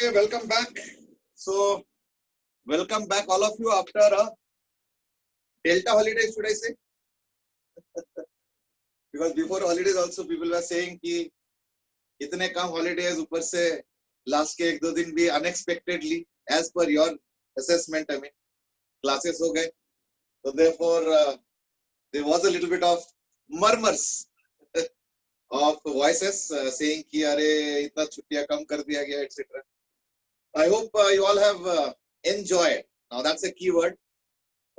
Okay, welcome back. So, welcome back all of you after a Delta holidays, should I say? Because before holidays also people were saying कि इतने कम holidays ऊपर से last के एक दो दिन भी unexpectedly as per your assessment I mean classes हो गए. So therefore there was a little bit of murmurs of voices saying कि अरे इतना छुट्टियां कम कर दिया गया etc. I hope you all have enjoyed. Now that's a key word.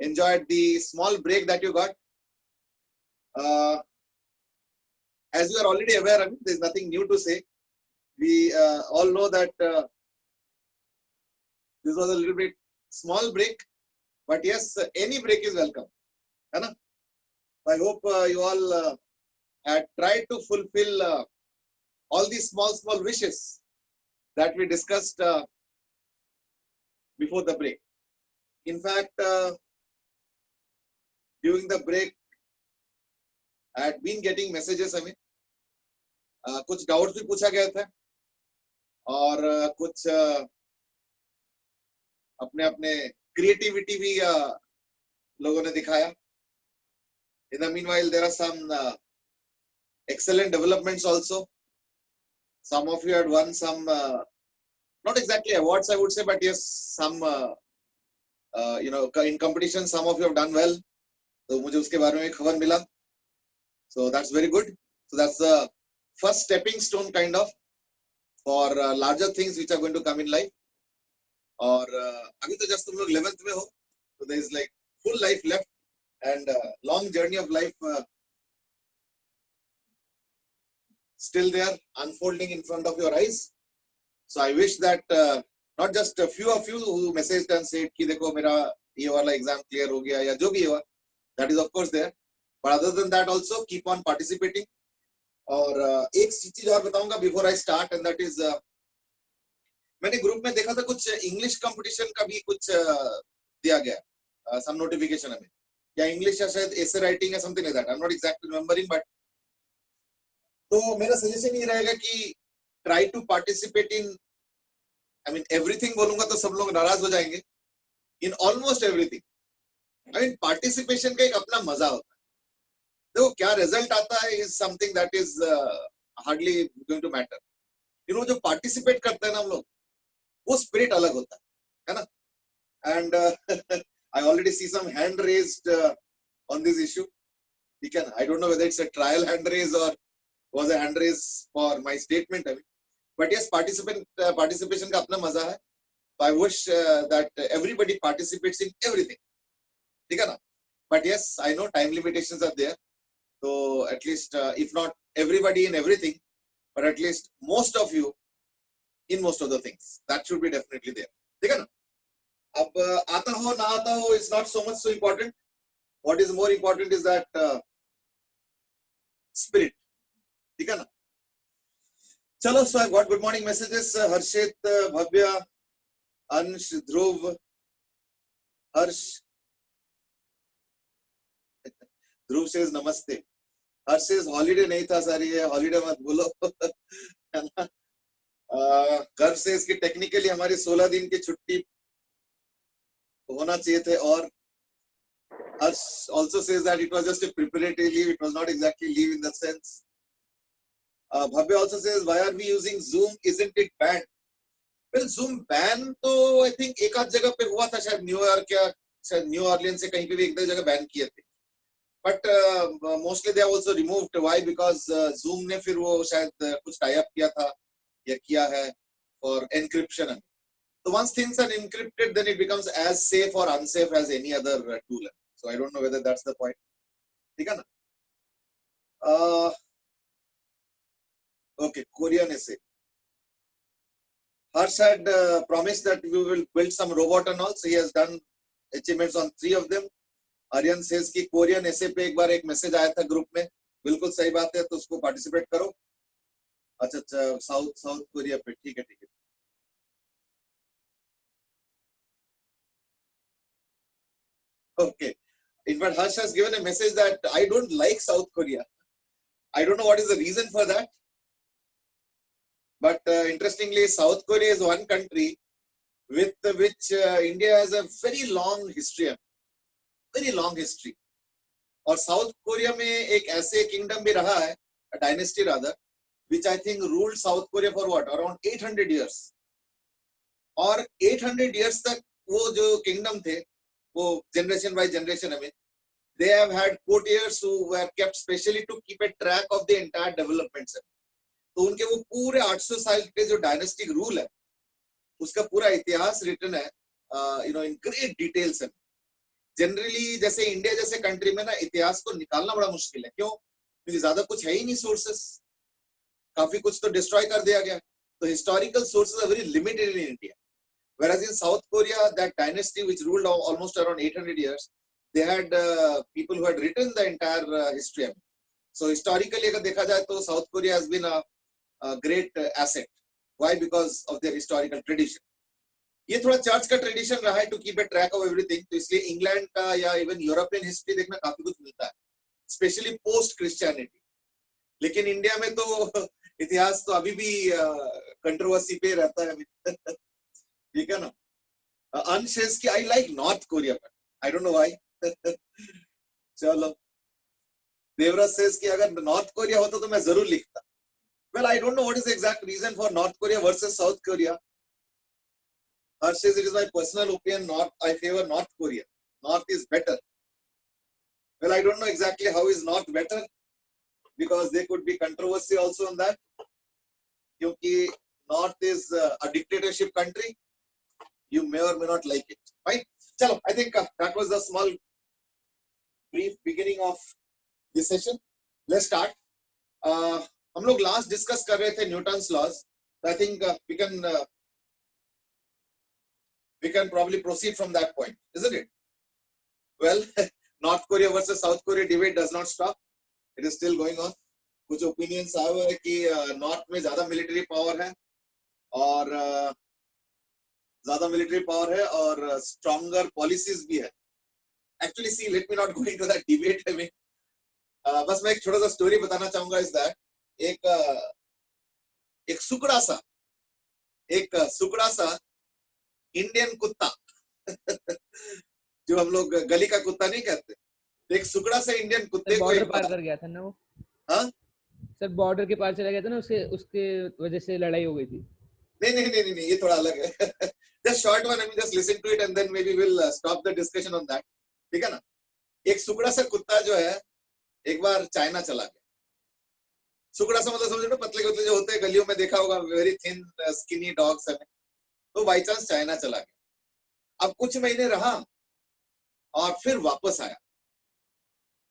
Enjoyed the small break that you got. As you are already aware, I mean, there's nothing new to say. We all know that this was a little bit small break, but yes, any break is welcome. Hai na? I hope you all had tried to fulfill all these small wishes that we discussed before the break. In fact, during the break, I had been getting messages. I mean, कुछ doubts भी पूछा गया था और कुछ अपने अपने creativity भी लोगों ने दिखाया. In the meanwhile, there are some excellent developments also. Some of you had won some, not exactly awards, I would say, but yes, some, in competition, some of you have done well. तो मुझे उसके बारे में खबर मिला. So that's very good. So that's the first stepping stone kind of for larger things which are going to come in life. और अभी तो just तुम लोग 11th में हो, so there is like full life left and long journey of life still there unfolding in front of your eyes. So I wish that not just a few of you who messaged and said कि देखो मेरा ये वाला exam clear हो गया या जो भी हुआ, that is of course there. But other than that also keep on participating. और एक चीज और बताऊंगा before I start and that is मैंने ग्रुप में देखा था कुछ इंग्लिश कंपटीशन का भी कुछ दिया गया some notification हमें या इंग्लिश या शायद essay writing या something like that. I'm not exactly remembering but तो मेरा सजेशन ये रहेगा कि try to participate in I mean everything बोलूंगा तो सब लोग नाराज हो जाएंगे. In almost everything. I mean participation का एक अपना मजा होता है. देखो क्या रिजल्ट आता है is something that is hardly going to matter. You know जो participate करते हैं ना हम लोग वो spirit अलग होता है ना? And I already see some hand raised on this issue. I don't know whether it's a trial hand raise or was a hand raise for my statement. I mean. But yes, participation का अपना मजा है. So I wish that everybody participates in everything. ठीक है ना? But yes, I know time limitations are there. So at least if not everybody in everything, but at least most of you in most of the things. That should be definitely there. ठीक है ना? अब आता हो ना आता हो is not so much so important. What is more important is that spirit. ठीक है ना? चलो, so I got good morning messages. Harshit, Bhavya, Ansh, Dhruv, Harsh. Dhruv says namaste. Harsh says holiday नहीं था सर ये holiday मत बोलो. है ना? गर्व says कि technically हमारी 16 दिन की छुट्टी होना चाहिए थे और Harsh also says that it was just a preparatory leave. It was not exactly leave in the sense. Bhavya also says, why are we using Zoom? Isn't it banned? Well, Zoom ban तो I think एक आध जगह पे हुआ था शायद New York या शायद न्यू ऑरलियंस से कहीं पे भी एक दो जगह बैन किए थे. But mostly they have also removed. Why? Because Zoom ने फिर वो शायद कुछ tie up किया था या किया है for encryption. So once things are encrypted, then it becomes as safe or unsafe as any other tool. So I don't know whether that's the point. ठीक है ना? Okay, Korean essay. Harsh had promised that we will build some robot and all. So he has done achievements on 3 of them. Aryan says कि Korean essay पे एक बार एक message आया था group में. बिल्कुल सही बात है तो उसको पार्टिसिपेट करो. अच्छा साउथ कोरिया पे ठीक है. Okay. In fact, Harsh has given a message that I don't like South Korea. I don't know what is the reason for that. But interestingly, South Korea is one country with which India has a very long history, very long history. और south Korea में एक ऐसे kingdom भी रहा है, dynasty rather, which I think ruled South Korea for what, around 800 years. और 800 years तक वो जो किंगडम थे, वो generation by generation, I mean, they have had courtiers who were kept specially to keep a track of the entire developments. तो उनके वो पूरे 800 साल के जो डायनेस्टिक रूल है, उसका पूरा इतिहास रिटन है, in great details. जनरली जैसे इंडिया जैसे कंट्री में ना इतिहास को निकालना बड़ा मुश्किल है, क्यों? क्योंकि ज्यादा कुछ है ही नहीं सोर्सेस, काफी कुछ तो डिस्ट्रॉय कर दिया गया, तो historical sources are very limited in India. Whereas in South Korea, that dynasty which ruled almost around 800 years, they had people who had written the entire history. So historically अगर देखा जाए तो South Korea has been a great asset. Why? Because of their historical tradition. ये थोड़ा church का tradition रहा है to keep a track of everything, तो इसलिए इंग्लैंड का या इवन यूरोपियन हिस्ट्री देखना काफी कुछ मिलता है, स्पेशली पोस्ट क्रिश्चियनिटी. लेकिन इंडिया में तो इतिहास तो अभी भी कंट्रोवर्सी पे रहता है. ठीक है ना. अंश सेज कि I like north Korea, but I don't know why. चलो. देवराज सेज कि अगर नॉर्थ कोरिया होता तो मैं जरूर लिखता. Well, I don't know what is the exact reason for North Korea versus South Korea. Harsh says it is my personal opinion, I favor North Korea. North is better. Well, I don't know exactly how is North better, because there could be controversy also on that. Because North is a dictatorship country. You may or may not like it. Right? Chalo, I think that was the small, brief beginning of this session. Let's start. हम लोग last discuss कर रहे थे Newton's laws. I think we can probably proceed from that point, isn't it? Well, North Korea versus South Korea debate does not stop. It is still going on. कुछ opinions आए हुए हैं कि North में ज़्यादा military power है और ज़्यादा military power है और stronger policies भी है. Actually, see, let me not go into that debate. I mean, बस मैं एक छोटा सा story बताना चाहूँगा is that एक सुकड़ा सा इंडियन कुत्ता जो हम लोग गली का कुत्ता नहीं कहते, एक सुकड़ा से इंडियन कुत्ते को बॉर्डर पार कर गया था ना वो. हाँ सर, बॉर्डर के पार चला गया था ना, उसके वजह से लड़ाई हो गई थी. नहीं, ये थोड़ा अलग है. just short one, I mean, just listen to it and then maybe we'll stop the discussion on that. ठीक है ना. एक सुकड़ा सा कुत्ता जो है एक बार चाइना चला गया. सुकड़ा सा मतलब समझो ना, पतले कुत्ते जो होते हैं गलियों में देखा होगा, वेरी थिन स्किनी डॉग्स है, तो बाई चांस चाइना चला गया. अब कुछ महीने रहा और फिर वापस आया,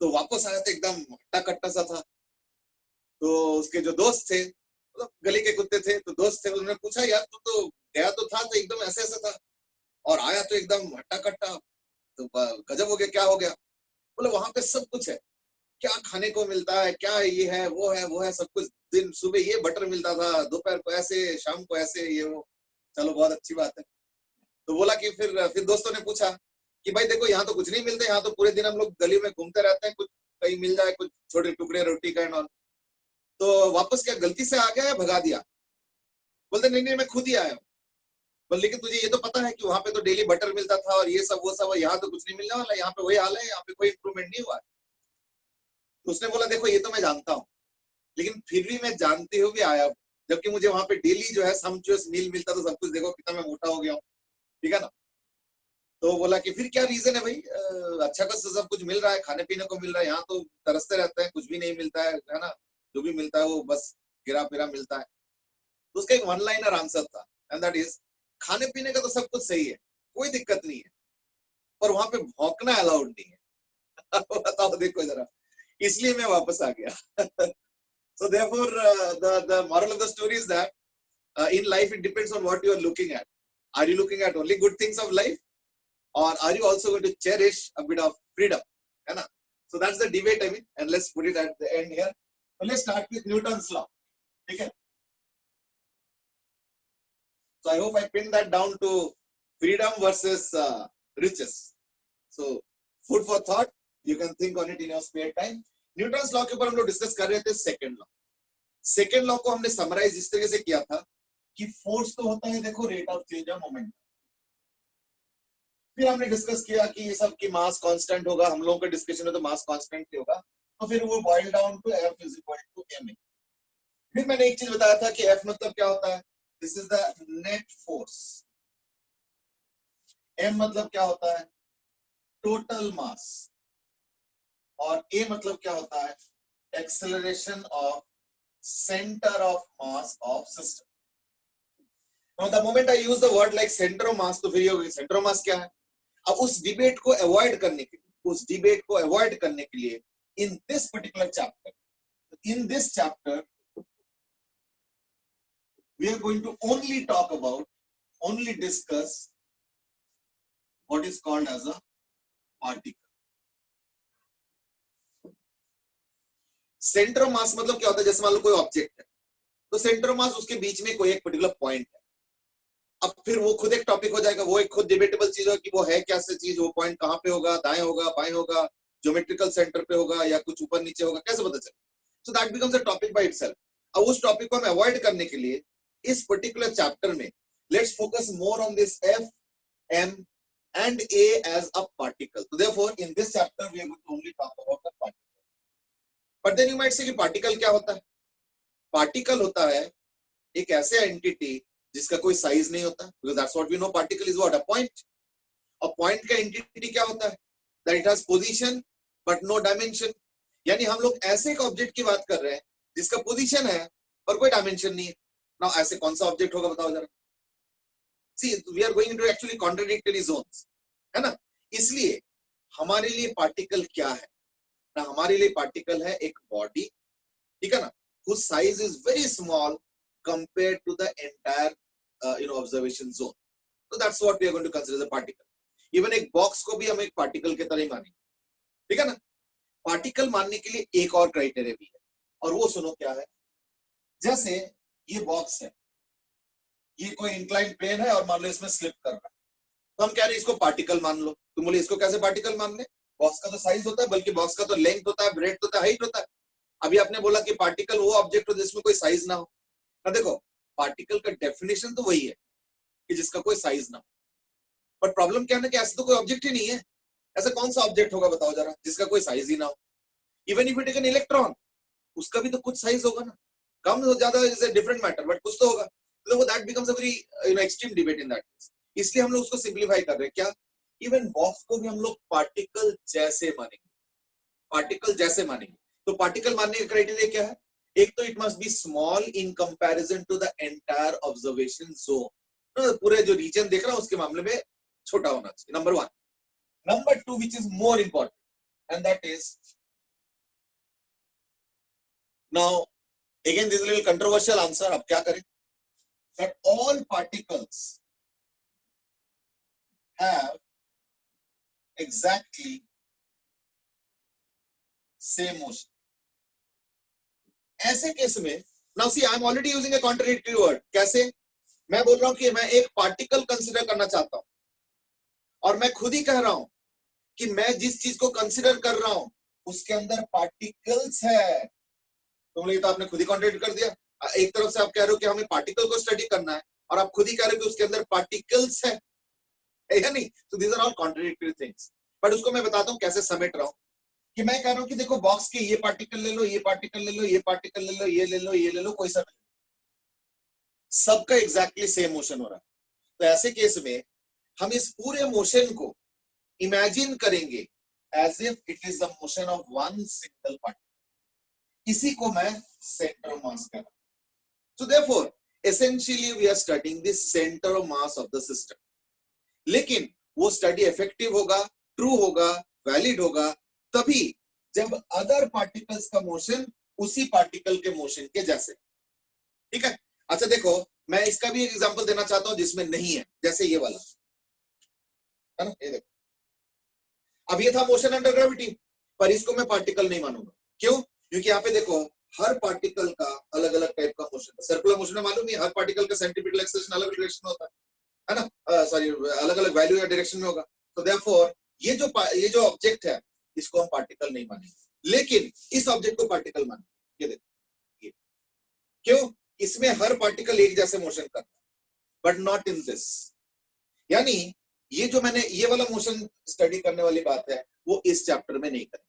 तो वापस आया तो एकदम हट्टा कट्टा सा था. तो उसके जो दोस्त थे, मतलब गली के कुत्ते थे, तो दोस्त थे, उन्होंने पूछा यार तू तो गया तो था तो एकदम ऐसे ऐसा था और आया तो एकदम हट्टा कट्टा, तो गजब हो गया, क्या हो गया? बोले वहां पे सब कुछ है, क्या खाने को मिलता है, क्या ये है वो है सब कुछ. दिन सुबह ये बटर मिलता था, दोपहर को ऐसे, शाम को ऐसे, ये वो. चलो बहुत अच्छी बात है. तो बोला कि फिर दोस्तों ने पूछा कि भाई देखो यहाँ तो कुछ नहीं मिलता, यहाँ तो पूरे दिन हम लोग गली में घूमते रहते हैं, कुछ कहीं मिल जाए कुछ छोटे टुकड़े रोटी का एंड ऑल. तो वापस क्या गलती से आ गया या भगा दिया? बोलते नहीं मैं खुद ही आया हूँ. बोल लेकिन तुझे ये तो पता है कि वहां पे तो डेली बटर मिलता था और ये सब वो सब, यहाँ तो कुछ नहीं मिलने वाला, यहाँ पे वही हाल है, यहाँ पे कोई इंप्रूवमेंट नहीं हुआ है. तो उसने बोला देखो ये तो मैं जानता हूँ, लेकिन फिर भी मैं जानते हुए भी आया, जबकि मुझे वहां पे डेली जो है समचुअस मील मिलता, तो सब कुछ देखो कितना मैं मोटा हो गया हूँ. ठीक है ना. तो बोला कि फिर क्या रीजन है भाई, अच्छा का सब कुछ मिल रहा है, खाने पीने को मिल रहा है, यहाँ तो तरसते रहते हैं, कुछ भी नहीं मिलता है ना, जो भी मिलता है वो बस गिरा फिरा मिलता है. तो उसका एक वन लाइनर आंसर था, एंड दैट इज खाने पीने का तो सब कुछ सही है, कोई दिक्कत नहीं है, पर वहां पे भौंकना अलाउड नहीं है. बताओ देखो जरा, इसलिए मैं वापस आ गया. So therefore, the moral of the story is that in life it depends on what you are looking at. Are you looking at only good things of life, or are you also going to cherish a bit of freedom? है ना? So that's the debate, I mean, and let's put it at the end here. So let's start with Newton's law. ठीक है? So I hope I pinned that down to freedom versus riches. So food for thought. You can think on it in your spare time. Newton's law के ऊपर हम लोग discuss कर रहे थे second law. Second law को हमने summarise इस तरीके से किया था कि फोर्स तो होता है देखो rate of change of moment. फिर हमने डिस्कस किया कि ये सब की मास कांस्टेंट होगा, हम लोगों के डिस्कशन में तो मास कांस्टेंट ही होगा, तो फिर वो boil down to F is equal to ma। फिर मैंने एक चीज बताया था कि F मतलब क्या होता है, this is the net force. M मतलब क्या होता है, टोटल मास। और A मतलब क्या होता है, acceleration of centre of mass of system. Now the moment I use the word like center of mass, तो फिर ये सेंटर ऑफ मास क्या है। अब उस डिबेट को अवॉइड करने के लिए, in this particular chapter we are going to only discuss what is called as a particle. Centre of मास मतलब क्या होता है, जैसे मान लो कोई ऑब्जेक्ट है, तो सेंटर ऑफ मास उसके बीच में कोई एक पर्टिकुलर पॉइंट है। अब फिर वो खुद एक टॉपिक हो जाएगा, वो एक खुद डिबेटेबल चीज है कि वो है क्या से चीज, वो पॉइंट कहां पे होगा, दाएं होगा, बाएं होगा, ज्योमेट्रिकल सेंटर पे होगा या कुछ ऊपर नीचे होगा, कैसे पता चले। So that becomes a topic by itself. अब उस टॉपिक को हम अवॉइड करने के लिए इस पर्टिकुलर चैप्टर में let's focus more on this F, M and A as a particle. So therefore in this chapter we are going to only talk about the particle. But then you might say कि particle क्या होता है। Particle होता है एक ऐसे entity जिसका कोई साइज नहीं होता, because that's what we know, particle is what, a point। और पॉइंट का एंटिटी क्या होता है, that it has position but no dimension। यानी हम लोग ऐसे एक ऑब्जेक्ट की बात कर रहे हैं जिसका पोजीशन है और कोई डायमेंशन नहीं है। नाउ ऐसे कौन सा ऑब्जेक्ट होगा बताओ जरा। See, we are going into actually contradictory zones, है ना। इसलिए हमारे लिए पार्टिकल क्या है ना, हमारे लिए पार्टिकल है एक बॉडी, ठीक है ना, whose size is very small compared to the entire observation zone। So that's what we are going to consider as a particle। Even एक बॉक्स को भी हम एक पार्टिकल के तरह ही मानेंगे, ठीक है ना। पार्टिकल मानने के लिए एक और क्राइटेरिया भी है, और वो सुनो क्या है। जैसे ये बॉक्स है, ये कोई इंक्लाइन प्लेन है और मान लो इसमें स्लिप कर रहा है, तो हम कह रहे हैं इसको पार्टिकल मान लो। तुम बोले इसको कैसे पार्टिकल मान ले, बॉक्स का तो साइज होता है, बल्कि बॉक्स का तो लेंथ होता है, ब्रेड्थ होता है, हाइट होता है। अभी आपने बोला कि पार्टिकल वो ऑब्जेक्ट हो जिसमें कोई साइज ना हो। ना देखो, पार्टिकल का डेफिनेशन तो वही है कि जिसका कोई साइज ना हो, बट प्रॉब्लम क्या है ना कि ऐसा तो कोई ऑब्जेक्ट ही नहीं है। ऐसा कौन सा ऑब्जेक्ट होगा बताओ जरा जिसका कोई साइज ही ना हो। Even if you take an electron, उसका भी तो कुछ साइज होगा ना, कम हो ज्यादा is a different matter, but कुछ तो होगा। तो that becomes a very extreme debate in that case. इसलिए हम लोग उसको सिंप्लीफाई कर रहे हैं क्या, इवन बॉक्स को भी हम लोग पार्टिकल जैसे मानेंगे, पार्टिकल जैसे मानेंगे। तो पार्टिकल मानने का क्राइटेरिया क्या है, एक तो it must be small in comparison to the entire observation zone. पूरे जो रीजन देख रहा हूं उसके मामले में छोटा होना चाहिए, number 1। Number 2 which is more important and that is, now again this little controversial answer, अब क्या करें, that all particles have exactly same motion। ऐसे केस में, now see I am already using a contradictory word। कैसे, मैं बोल रहा हूं कि मैं एक पार्टिकल कंसीडर करना चाहता हूं, और मैं खुद ही कह रहा हूं कि मैं जिस चीज को कंसीडर कर रहा हूं उसके अंदर पार्टिकल्स है। तो ये तो आपने खुद ही कॉन्ट्रडिक्ट कर दिया। एक तरफ से आप कह रहे हो कि हमें पार्टिकल को स्टडी करना है, और आप खुद ही कह रहे हो कि उसके अंदर पार्टिकल्स है या नहीं। तो these are all contradictory things. But उसको मैं बताता हूं कैसे समेट रहा हूं, कि मैं कह रहा हूं कि देखो बॉक्स के ये पार्टिकल ले लो, ये पार्टिकल ले लो, ये पार्टिकल ले लो, ये ले लो, ये ले लो, कोई सा सबका एग्जैक्टली सेम मोशन हो रहा है। तो ऐसे केस में हम इस पूरे मोशन को इमेजिन करेंगे as if it is the motion of one single particle. इसी को मैं सेंटर ऑफ मास कह रहा हूं। So therefore, essentially we are studying the center of mass of the system। लेकिन वो स्टडी इफेक्टिव होगा, ट्रू होगा, वैलिड होगा तभी जब अदर पार्टिकल्स का मोशन उसी पार्टिकल के मोशन के जैसे, ठीक है। अच्छा देखो, मैं इसका भी एक एग्जांपल देना चाहता हूं जिसमें नहीं है, जैसे ये वाला है ना, ये देखो, अब ये था मोशन अंडर ग्रेविटी, पर इसको मैं पार्टिकल नहीं मानूंगा। क्यों, क्योंकि यहाँ पे देखो हर पार्टिकल का अलग अलग टाइप का मोशन है। सर्कुलर मोशन में मालूम है, हर पार्टिकल का सेंट्रीपिटल एक्सेलरेशन अलग डायरेक्शन में होता है ना, सॉरी अलग अलग वैल्यू या डायरेक्शन में होगा। तो देयरफॉर ये जो ऑब्जेक्ट है इसको हम पार्टिकल नहीं मानेंगे, लेकिन इस ऑब्जेक्ट को पार्टिकल मानेंगे। ये देखो, क्यों? इसमें हर पार्टिकल एक जैसे मोशन करता है, बट नॉट इन दिस। यानी ये जो मैंने ये वाला मोशन स्टडी करने वाली बात है वो इस चैप्टर में नहीं करें,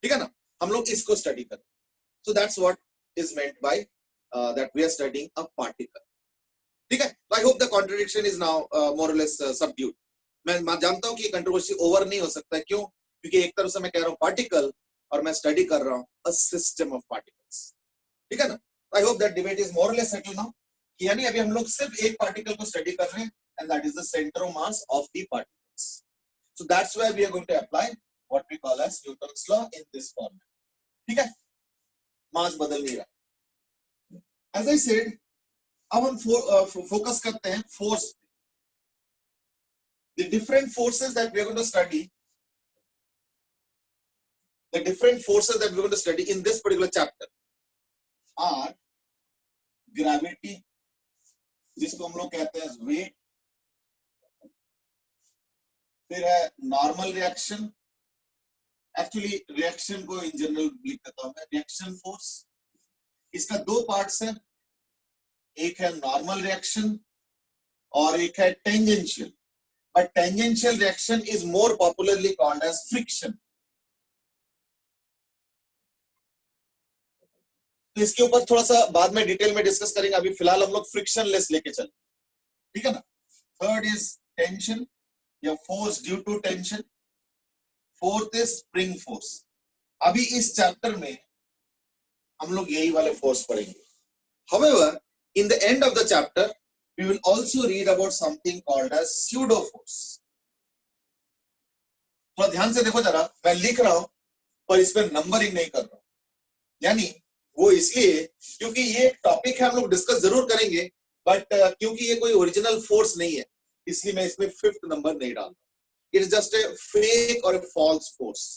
ठीक है ना, हम लोग इसको स्टडी करें। So that's what is meant by that we are studying a particle, ठीक है। I hope the contradiction is now more or less subdued. मैं जानता हूं कि ये कंट्रोवर्सी ओवर नहीं हो सकता है, क्यों? क्योंकि एक तरफ से मैं कह रहा हूं पार्टिकल और मैं स्टडी कर रहा हूं अ सिस्टम ऑफ पार्टिकल्स, ठीक है ना। I hope that debate is more or less settled now, कि यानी अभी हम लोग सिर्फ एक पार्टिकल को स्टडी कर रहे हैं and that is the centre of mass of the particles. So that's why we are going to apply what we call as Newton's law in this format, ठीक है। मास बदल नहीं रहा। एज आई सेड, अब हम फोकस करते हैं force. The different forces that we are going to study, the different forces that we are going to study in this particular chapter are gravity, जिसको हम लोग कहते हैं weight, फिर है normal reaction, actually reaction को in general लिख देता हूं मैं, reaction force। इसका दो पार्ट्स हैं, एक है normal reaction और एक है tangential। But tangential reaction is more popularly called as friction। तो इसके ऊपर थोड़ा सा बाद में डिटेल में डिस्कस करेंगे, अभी फिलहाल हम लोग फ्रिक्शनलेस लेके चले, ठीक है ना। थर्ड इज टेंशन या force due to tension, fourth is spring force. अभी इस चैप्टर में हम लोग यही वाले फोर्स पढ़ेंगे। However, in the end of the chapter we will also read about something called as pseudo force। थोड़ा ध्यान से देखो जरा, मैं लिख रहा हूं पर इस पर नंबरिंग नहीं कर रहा हूं, यानी वो इसलिए क्योंकि ये टॉपिक है, हम लोग डिस्कस जरूर करेंगे, बट क्योंकि ये कोई ओरिजिनल फोर्स नहीं है इसलिए मैं इसमें 5th नंबर नहीं डालता। It is just a fake और ए फॉल्स फोर्स,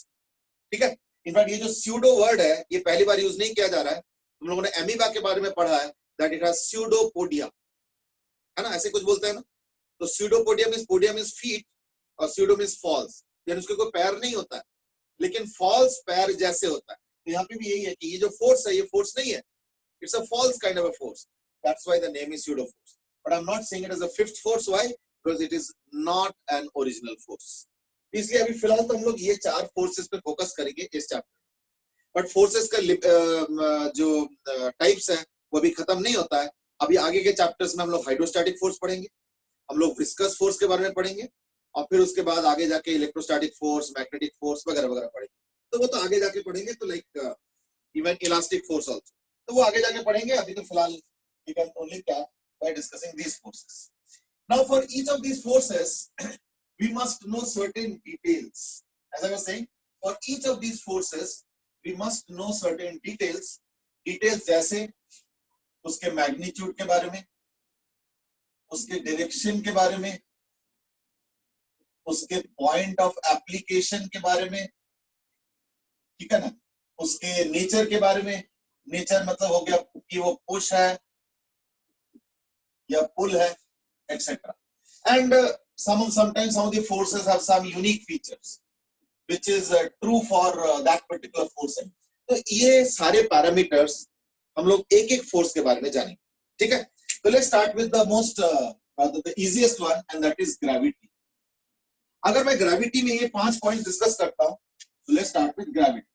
ठीक है। इनफैक्ट ये जो स्यूडो वर्ड है ये पहली बार यूज नहीं किया जा रहा है, तुम लोगों ने एमीबा के बारे में पढ़ा है, दैट इट हैज स्यूडोपोडिया, है ना, ऐसे कुछ बोलते हैं ना। तो pseudopodia means, podia means feet और स्यूडो मींस फॉल्स, यानी उसके कोई पैर नहीं होता है लेकिन फॉल्स पैर जैसे होता है। तो यहाँ पे भी यही है कि ये जो फोर्स है ये फोर्स नहीं है, it's a false kind of a force, that's why the name is pseudo force. But I am not saying it as a 5th force, why? Because it is not an original force. इसलिए अभी फिलहाल तो हम लोग ये 4 forces पे focus करेंगे इस चैप्टर। बट फोर्सेस का जो टाइप्स है वो अभी खत्म नहीं होता है। अभी आगे के चैप्टर्स में हम लोग हाइड्रोस्टैटिक फोर्स पढ़ेंगे, हम लोग विस्कस फोर्स के बारे में पढ़ेंगे, और फिर उसके बाद आगे जाके इलेक्ट्रोस्टैटिक फोर्स, मैग्नेटिक फोर्स वगैरह वगैरह पढ़ेंगे। तो वो तो आगे जाके पढ़ेंगे, तो like even elastic force also, तो वो आगे जाके पढ़ेंगे। अभी तो फिलहाल we can only cap by discussing these forces. Now for each of these forces we must know certain details. As I was saying, for each of these forces we must know certain details. Details जैसे उसके magnitude के बारे में, उसके direction के बारे में, उसके पॉइंट ऑफ एप्लीकेशन के बारे में, ठीक है ना, उसके नेचर के बारे में। नेचर मतलब हो गया कि वो पुश है या पुल है, etc. And sometimes some of the forces have some unique features which is true for that particular force। तो ये सारे पैरामीटर्स हम लोग एक एक फोर्स के बारे में जानेंगे, ठीक है। तो let's start with the most the easiest one and that is gravity. अगर मैं ग्रेविटी में ये 5 पॉइंट डिस्कस करता हूं, तो लेट्स स्टार्ट विद ग्रेविटी।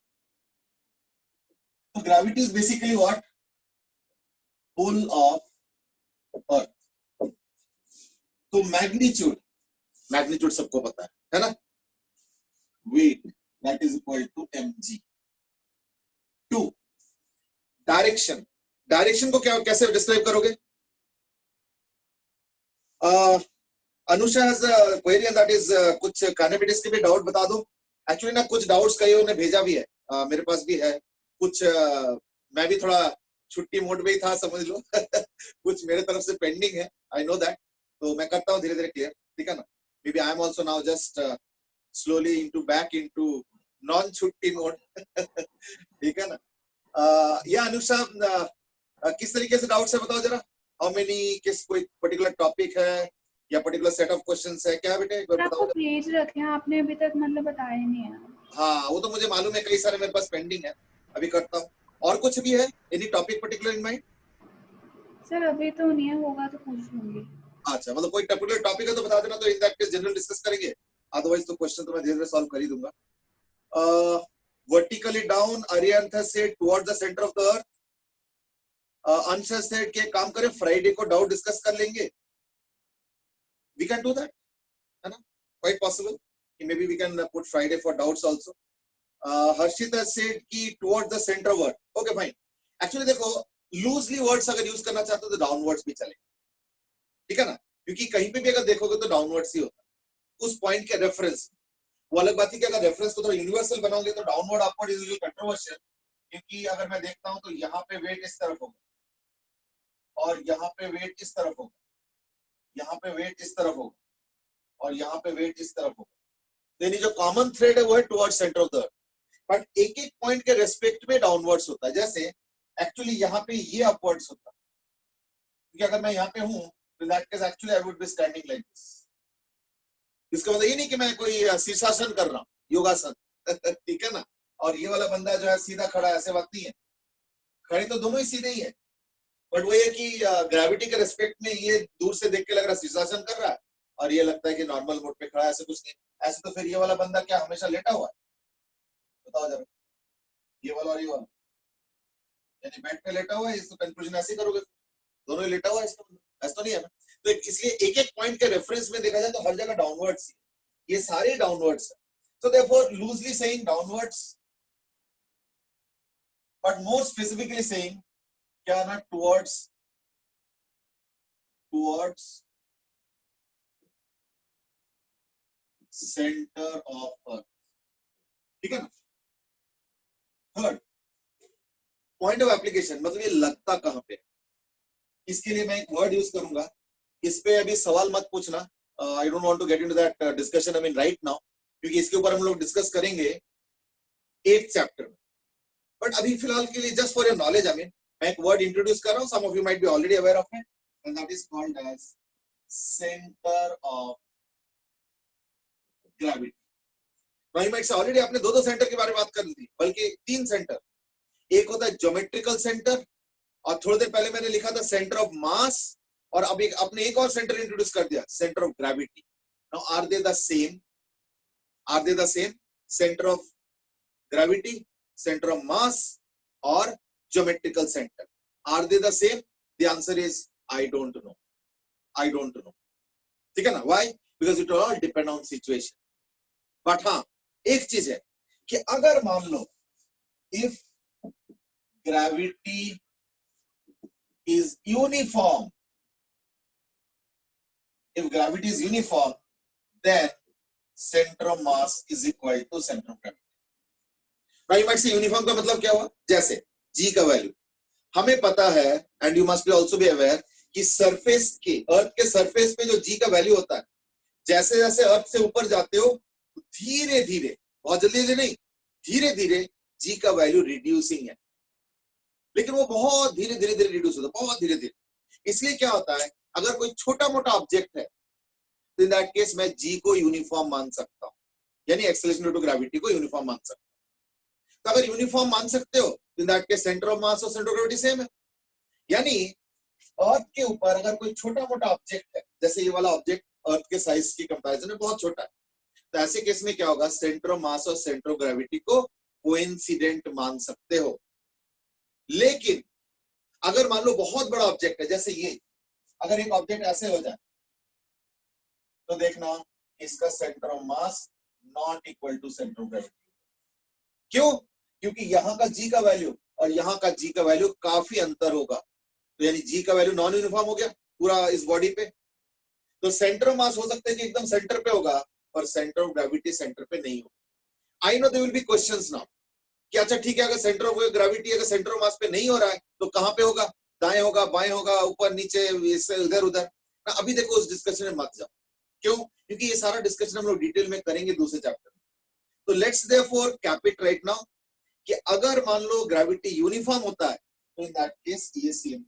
तो gravity is basically what? Pull of earth. तो मैग्नीट्यूड सबको पता है ना, weight that is equal to mg। 2 direction को क्या कैसे डिस्क्राइब करोगे? Anusha has a query and that is कुछ काइनेमेटिक्स के भी डाउट बता दो। एक्चुअली ना कुछ डाउट्स कई ने भेजा भी है, मेरे पास भी है कुछ, मैं भी थोड़ा छुट्टी मोड में ही था समझ लो कुछ मेरे तरफ से पेंडिंग है, आई नो दैट, तो मैं करता हूँ धीरे धीरे क्लियर, ठीक है ना। Maybe I am also now just slowly into back into non छुट्टी मोड ठीक है ना। या अनुषा किस तरीके से डाउट्स है बताओ जरा, हाउ मेनी, किस कोई पर्टिकुलर टॉपिक है या पर्टिकुलर सेट ऑफ क्वेश्चंस है क्या बेटे, एक बार बताओ। आपको भेज रखे हैं आपने अभी तक, मतलब बताया नहीं है। हाँ वो तो मुझे मालूम है, कई सारे मेरे पास पेंडिंग है, अभी करता हूँ। और कुछ भी है, any topic particular in mind? Sir अभी तो नहीं है, होगा तो पूछ लूंगी। अच्छा, मतलब कोई पर्टिकुलर टॉपिक है तो बता देना, तो in that case general discuss करेंगे, अदरवाइज तो क्वेश्चन तो मैं धीरे धीरे सॉल्व कर ही दूंगा। Vertically down Arihant has said towards the centre of the earth. अंश हैज सेड कि काम करें फ्राइडे को डाउट डिस्कस कर लेंगे, वी कैन डू दैट, है ना, क्वाइट पॉसिबल कि may be we can put Friday for doubts also. Harshit has said कि towards the centre word, okay fine. Actually देखो, लूजली वर्ड्स अगर यूज करना चाहते हो तो डाउनवर्ड्स भी चलेगा, ठीक है ना, क्योंकि कहीं पे भी अगर देखोगे तो डाउनवर्ड्स ही होता है उस पॉइंट के रेफरेंस। वो अलग बात है कि अगर रेफरेंस को थोड़ा यूनिवर्सल बनाओगे तो डाउनवर्ड अपवर्ड इज कंट्रोवर्शियल, क्योंकि अगर मैं देखता हूं तो यहाँ पे वेट इस तरफ होगा और यहाँ पे वेट इस तरफ होगा, यहाँ पे वेट इस तरफ होगा और यहाँ पे वेट इस तरफ होगा, यानी जो कॉमन थ्रेड है वो है towards centre of the earth, but एक एक पॉइंट के रेस्पेक्ट में डाउनवर्ड्स होता है। जैसे एक्चुअली यहाँ पे ये अपवर्ड्स होता है, क्योंकि अगर मैं यहाँ पे हूं तो that case actually I would be standing like this. इसका मतलब ये नहीं कि मैं कोई शीर्षासन कर रहा हूँ, योगासन ठीक है ना, और ये वाला बंदा जो है सीधा खड़ा है, ऐसे बात नहीं है, खड़े तो दोनों ही सीधे ही है, बट वो ये कि ग्रेविटी के रेस्पेक्ट में ये दूर से देख के लग रहा है शीर्षासन कर रहा है और ये लगता है कि नॉर्मल मोड पे खड़ा है, ऐसे कुछ नहीं। ऐसे तो फिर ये वाला बंदा क्या हमेशा लेटा हुआ है, बताओ जरा, ये वाला और ये वाला, यानी बेड पे लेटा हुआ है, इसको कंक्लूजन ऐसे करोगे, दोनों ही लेटा हुआ है, इसका मतलब ऐसा तो नहीं है ना। तो इसलिए एक एक पॉइंट के रेफरेंस में देखा जाए तो हर जगह डाउनवर्ड्स, ये सारे डाउनवर्ड्स है, so therefore loosely saying downwards, but more specifically saying क्या ना, towards center of earth, ठीक है ना। थर्ड पॉइंट ऑफ एप्लीकेशन, मतलब ये लगता कहां पे, इसके लिए मैं एक वर्ड यूज करूंगा, इस पे अभी सवाल मत पूछना, I don't want to get into that discussion I mean right now, क्योंकि इसके ऊपर हम लोग डिस्कस करेंगे 8th चैप्टर में, बट अभी फिलहाल के लिए just for your knowledge I mean मैं एक वर्ड इंट्रोड्यूस कर रहा हूं, some of you might be already aware of it, and that is called as centre of gravity. Now you might say already आपने दो सेंटर के बारे में बात कर ली थी, बल्कि 3 सेंटर, एक होता है ज्योमेट्रिकल सेंटर, और थोड़ी देर पहले मैंने लिखा था सेंटर ऑफ मास, और अब एक आपने एक और सेंटर इंट्रोड्यूस कर दिया, centre of gravity. Now are they the same, centre of gravity, centre of mass और geometrical centre, are they the same? The answer is I don't know, ठीक है ना। Why? Because it all depend on situation. But हाँ, एक चीज है कि अगर मान लो if gravity is uniform, then center of mass is equal to center of gravity. Now you might say uniform का मतलब क्या हुआ? जैसे g का वैल्यू हमें पता है, and you must be also be aware कि सरफेस के, अर्थ के सरफेस पे जो g का वैल्यू होता है, जैसे जैसे अर्थ से ऊपर जाते हो धीरे धीरे, बहुत जल्दी नहीं, धीरे धीरे g का वैल्यू रिड्यूसिंग है, लेकिन वो बहुत धीरे धीरे रिड्यूस होता है, बहुत धीरे धीरे। इसलिए क्या होता है, अगर कोई छोटा मोटा ऑब्जेक्ट है तो इन दैट केस मैं जी को यूनिफॉर्म मान सकता हूं, यानी एक्सेलरेशन ड्यू टू ग्रेविटी को यूनिफॉर्म मान सकता हूं। तो अगर यूनिफॉर्म मान सकते हो तो in that case centre of mass और सेंटर ऑफ ग्रेविटी सेम है, यानी अर्थ के ऊपर अगर कोई छोटा मोटा ऑब्जेक्ट है, जैसे ये वाला ऑब्जेक्ट अर्थ के साइज की कंपैरिजन में बहुत छोटा है, तो ऐसे केस में क्या होगा, सेंटर ऑफ मास और सेंटर ऑफ ग्रेविटी को कोइंसिडेंट मान सकते हो। लेकिन अगर मान लो बहुत बड़ा ऑब्जेक्ट है, जैसे ये, अगर एक ऑब्जेक्ट ऐसे हो जाए तो देखना इसका centre of mass not equal to centre of gravity. क्यों? क्योंकि यहां का जी का वैल्यू और यहां का जी का वैल्यू काफी अंतर होगा, तो यानी जी का वैल्यू नॉन यूनिफॉर्म हो गया पूरा इस बॉडी पे। तो सेंटर ऑफ मास हो सकता है कि एकदम सेंटर पे होगा, और सेंटर ऑफ ग्रेविटी सेंटर पे नहीं होगा। I know there will be questions now कि अच्छा ठीक है, अगर सेंटर ऑफ ग्रेविटी अगर सेंटर ऑफ मास पे नहीं हो रहा है तो कहां पे होगा, दाएं होगा, बाएं होगा, ऊपर नीचे, इधर उधर ना। अभी देखो उस डिस्कशन में मत जाओ, क्यों? क्योंकि ये सारा डिस्कशन हम लोग डिटेल में करेंगे दूसरे चैप्टर में। तो let's therefore cap it right now कि अगर मान लो ग्रेविटी यूनिफॉर्म होता है तो इन दैट केस ये सेम,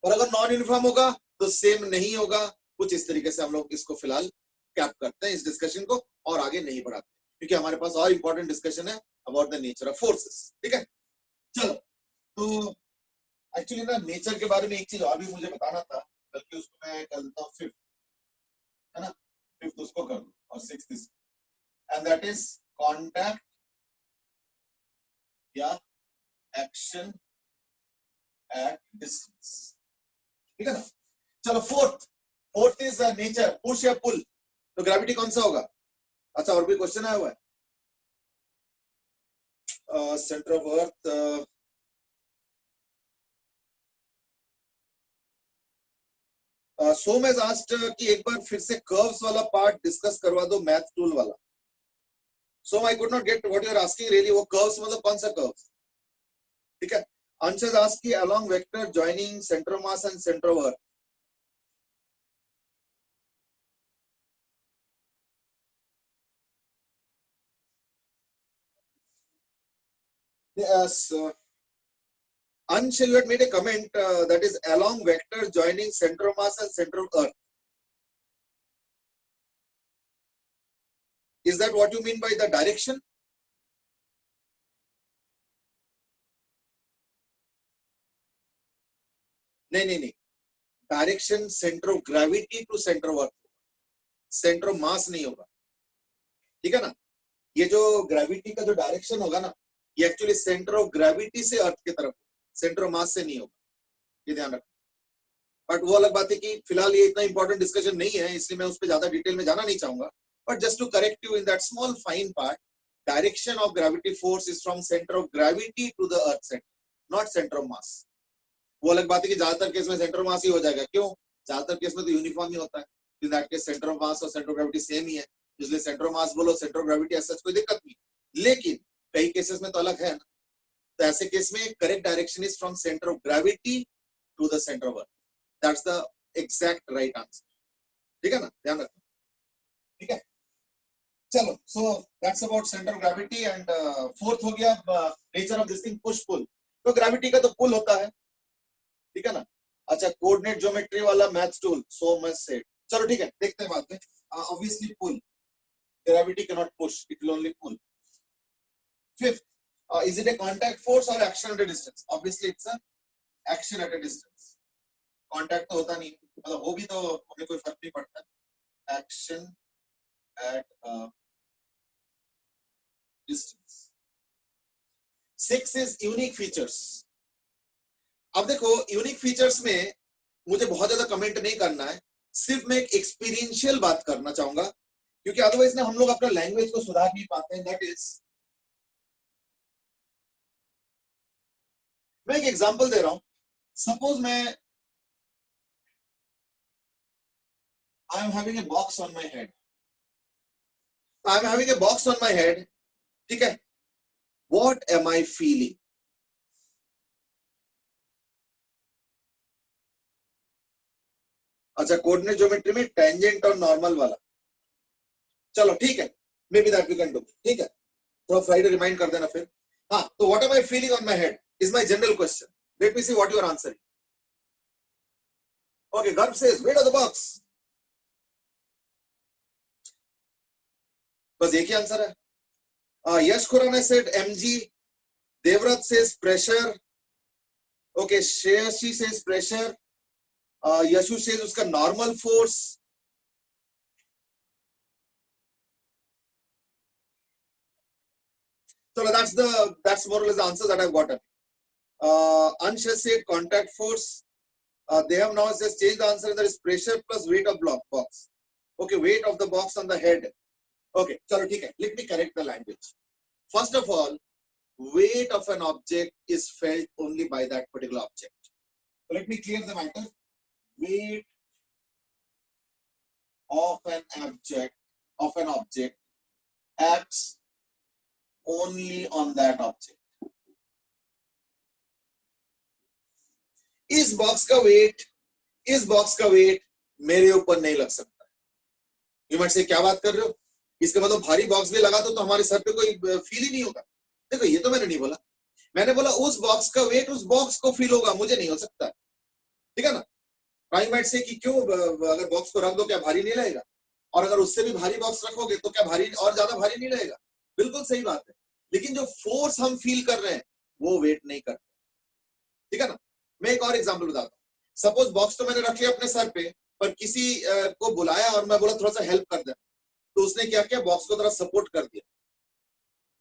और अगर नॉन यूनिफॉर्म होगा तो सेम नहीं होगा। कुछ इस तरीके से हम लोग इसको फिलहाल कैप करते हैं इस डिस्कशन को, और आगे नहीं बढ़ाते, क्योंकि हमारे पास और इंपॉर्टेंट डिस्कशन है about the nature of forces. ठीक है, चलो, तो एक्चुअली ना नेचर के बारे में एक चीज और भी मुझे बताना था, बल्कि उसको मैं कर देता हूँ फिफ्थ, है ना, फिफ्थ उसको कर दो और सिक्स्थ इस, एंड दैट इज कॉन्टैक्ट या एक्शन एट डिस्टेंस, ठीक है ना। चलो फोर्थ इज नेचर, पुश या पुल, तो ग्रेविटी कौन सा होगा? अच्छा और भी क्वेश्चन आया हुआ है, centre of earth, some has asked कि एक बार फिर से कर्व्स वाला पार्ट डिस्कस करवा दो, मैथ टूल वाला। Some I could not get what you are asking really, वो कर्व्स मतलब कौन सा कर्व्स? ठीक है, अंश हैज आस्क्ड कि along vector joining centre of mass and centre of earth, yes, Ansh, you had made a comment that is along vector joining center of mass and center of earth. Is that what you mean by the direction? नहीं, direction centre of gravity to centre of earth, centre of mass नहीं होगा, ठीक है ना। ये जो gravity का जो डायरेक्शन होगा ना, ये एक्चुअली सेंटर ऑफ ग्रेविटी से अर्थ की तरफ, सेंटर ऑफ मास से नहीं होगा, ये ध्यान रखना। बट वो अलग बात है कि फिलहाल ये इतना इंपॉर्टेंट डिस्कशन नहीं है, इसलिए मैं उस पर ज्यादा डिटेल में जाना नहीं चाहूंगा। But just to correct you in that small fine part, direction of gravity force is from centre of gravity to the earth centre, not centre of mass. वो अलग बात है कि ज्यादातर केस में सेंटर ऑफ मास ही हो जाएगा, क्यों? ज्यादातर केस में तो यूनिफॉर्म ही होता है, इन that case centre of mass और सेंटर ऑफ ग्रेविटी सेम ही है, इसलिए सेंटर ऑफ मास बोलो, सेंटर ऑफ ग्रेविटी ऐसा कोई दिक्कत नहीं। लेकिन कई केसेस में तो अलग है ना, तो ऐसे केस में correct direction is from centre of gravity to the centre of earth, that's the exact right answer, ठीक है ना, ध्यान रखना, ठीक है। चलो, so that's about centre of gravity. And fourth हो गया nature of this thing, push pull. तो ग्रेविटी का तो पुल होता है, ठीक है ना। अच्छा, कोऑर्डिनेट ज्योमेट्री वाला math tool, so much said. चलो ठीक है, देखते हैं बाद में। Obviously pull, gravity can not push, it will only pull. Fifth, is it a contact force or action at a distance? Obviously it's a action at a distance. Contact तो होता नहीं, मतलब हो भी तो हमें कोई फर्क नहीं पड़ता। Action at a distance. 6 is unique features. अब देखो, यूनिक फीचर्स में मुझे बहुत ज्यादा कमेंट नहीं करना है, सिर्फ मैं एक एक्सपीरियंशियल बात करना चाहूंगा, क्योंकि अदरवाइज ना हम लोग अपना लैंग्वेज को सुधार नहीं पाते हैं। दैट इज, मैं एक एग्जांपल दे रहा हूं। सपोज मैं I am having a box on my head, I am having a box on my head, ठीक है। What am I feeling? अच्छा, कोऑर्डिनेट ज्योमेट्री में टेंजेंट और नॉर्मल वाला, चलो ठीक है, maybe that we can do, ठीक है। तो फ्राइडे रिमाइंड कर देना फिर। हाँ, तो what am I feeling on my head is my general question. Let me see what you are answering. Okay, Garb says weight of the box. बस एक ही आंसर है। Yash Khurana said mg, Devvrat says pressure, okay, Shreyasi says pressure, Yashu says उसका normal force, so that's more or less the answer that I've gotten. Ansh has said contact force. They have now just changed the answer, and that is pressure plus weight of box. Okay, weight of the box on the head. Okay, chalo theek hai. Let me correct the language. First of all, weight of an object is felt only by that particular object. So let me clear the matter. Weight of an object acts only on that object. इस box का wait मेरे ऊपर नहीं लग सकता। You might से क्या बात कर रहे हो, इसके मतलब भारी बॉक्स भी लगा तो हमारे सर पे कोई फील ही नहीं होगा। देखो, ये तो मैंने नहीं बोला, मैंने बोला उस बॉक्स का वेट उस बॉक्स को फील होगा, मुझे नहीं हो सकता, ठीक है ना। आई माइट से कि क्यों, अगर बॉक्स को रख दो क्या भारी नहीं लगेगा, और अगर उससे भी भारी बॉक्स रखोगे तो क्या भारी और ज्यादा भारी नहीं लगेगा? बिल्कुल सही बात है, लेकिन जो फोर्स हम फील कर रहे हैं वो वेट नहीं करता, ठीक है ना। मैं एक और एग्जांपल बताता हूँ. सपोज बॉक्स तो मैंने रख लिया अपने सर पे, पर किसी को बुलाया और मैं बोला थोड़ा सा हेल्प कर दे, तो उसने क्या किया, बॉक्स को थोड़ा सपोर्ट कर दिया.